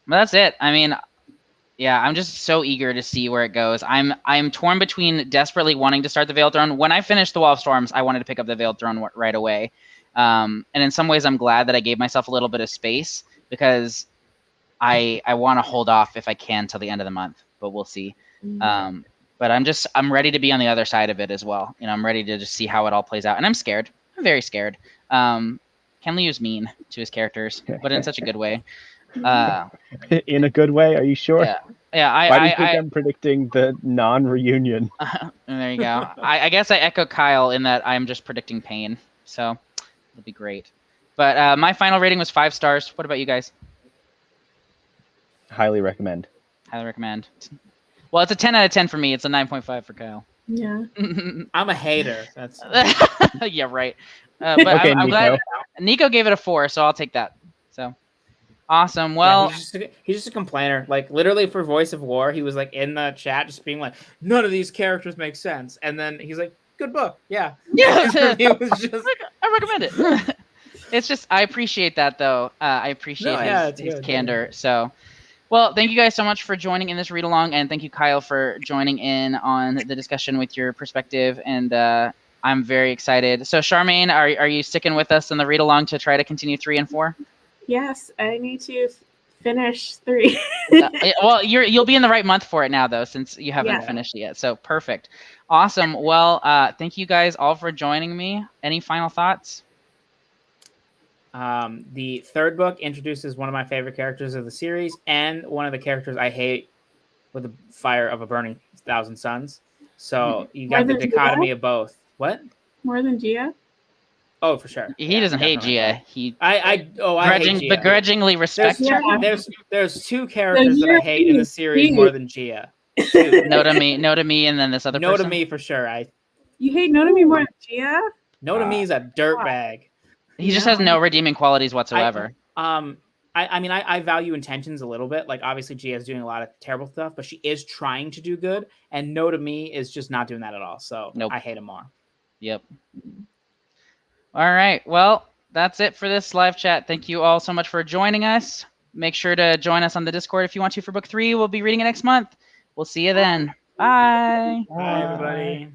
A: that's it. I'm just so eager to see where it goes. I'm torn between desperately wanting to start the Veiled Throne. When I finished the Wall of Storms, I wanted to pick up the Veiled Throne right away. And in some ways, I'm glad that I gave myself a little bit of space, because I want to hold off if I can till the end of the month, but we'll see. But I'm ready to be on the other side of it as well. I'm ready to just see how it all plays out. And I'm scared. I'm very scared. Ken Liu's mean to his characters, but in such a good way.
B: In a good way? Are you sure?
A: Yeah.
B: Why do you think I'm predicting the non-reunion?
A: There you go. I guess I echo Kyle in that I'm just predicting pain. So it'll be great. But my final rating was 5 stars. What about you guys?
B: Highly recommend.
A: Well, it's a 10 out of 10 for me. It's a 9.5 for Kyle.
C: Yeah.
D: I'm a hater. That's
A: yeah, right. But
B: okay,
A: I'm glad Nico gave it a 4, so I'll take that. So awesome. Well,
D: he's just a complainer. Like, literally, for Voice of War, he was like in the chat just being like, none of these characters make sense. And then he's like, good book. Yeah.
A: It was just I recommend it. It's just, I appreciate that, though. I appreciate his candor. So, well, thank you guys so much for joining in this read along, and thank you, Kyle, for joining in on the discussion with your perspective. And I'm very excited. So, Charmaine, are you sticking with us in the read along to try to continue 3 and 4?
C: Yes, I need to finish 3.
A: Well, you'll be in the right month for it now, though, since you haven't finished it yet. So perfect. Awesome. Well, thank you guys all for joining me. Any final thoughts?
D: The 3rd book introduces one of my favorite characters of the series, and one of the characters I hate with the fire of a burning 1,000 suns. So you
C: More
D: got the
C: than
D: dichotomy
C: Gia?
D: of both. What?
C: More than Gia?
D: Oh, for sure.
A: He
D: Yeah,
A: doesn't hate
D: definitely.
A: Gia. He
D: I hate Gia.
A: begrudgingly respects
C: Yeah.
A: her.
D: There's two characters that I
C: you're
D: hate in the series
C: being-
D: more than Gia. Two.
A: No to me, and then this other
D: No
A: person.
D: to me for sure.
C: You hate Notomi more than Gia?
D: No to me is a dirtbag.
A: He just has no redeeming qualities whatsoever.
D: I value intentions a little bit. Like obviously Gia is doing a lot of terrible stuff, but she is trying to do good. And No to me is just not doing that at all. So
A: Nope.
D: I hate him more.
A: Yep. All right. Well, that's it for this live chat. Thank you all so much for joining us. Make sure to join us on the Discord if you want to for book 3. We'll be reading it next month. We'll see you then. Bye.
D: Bye everybody.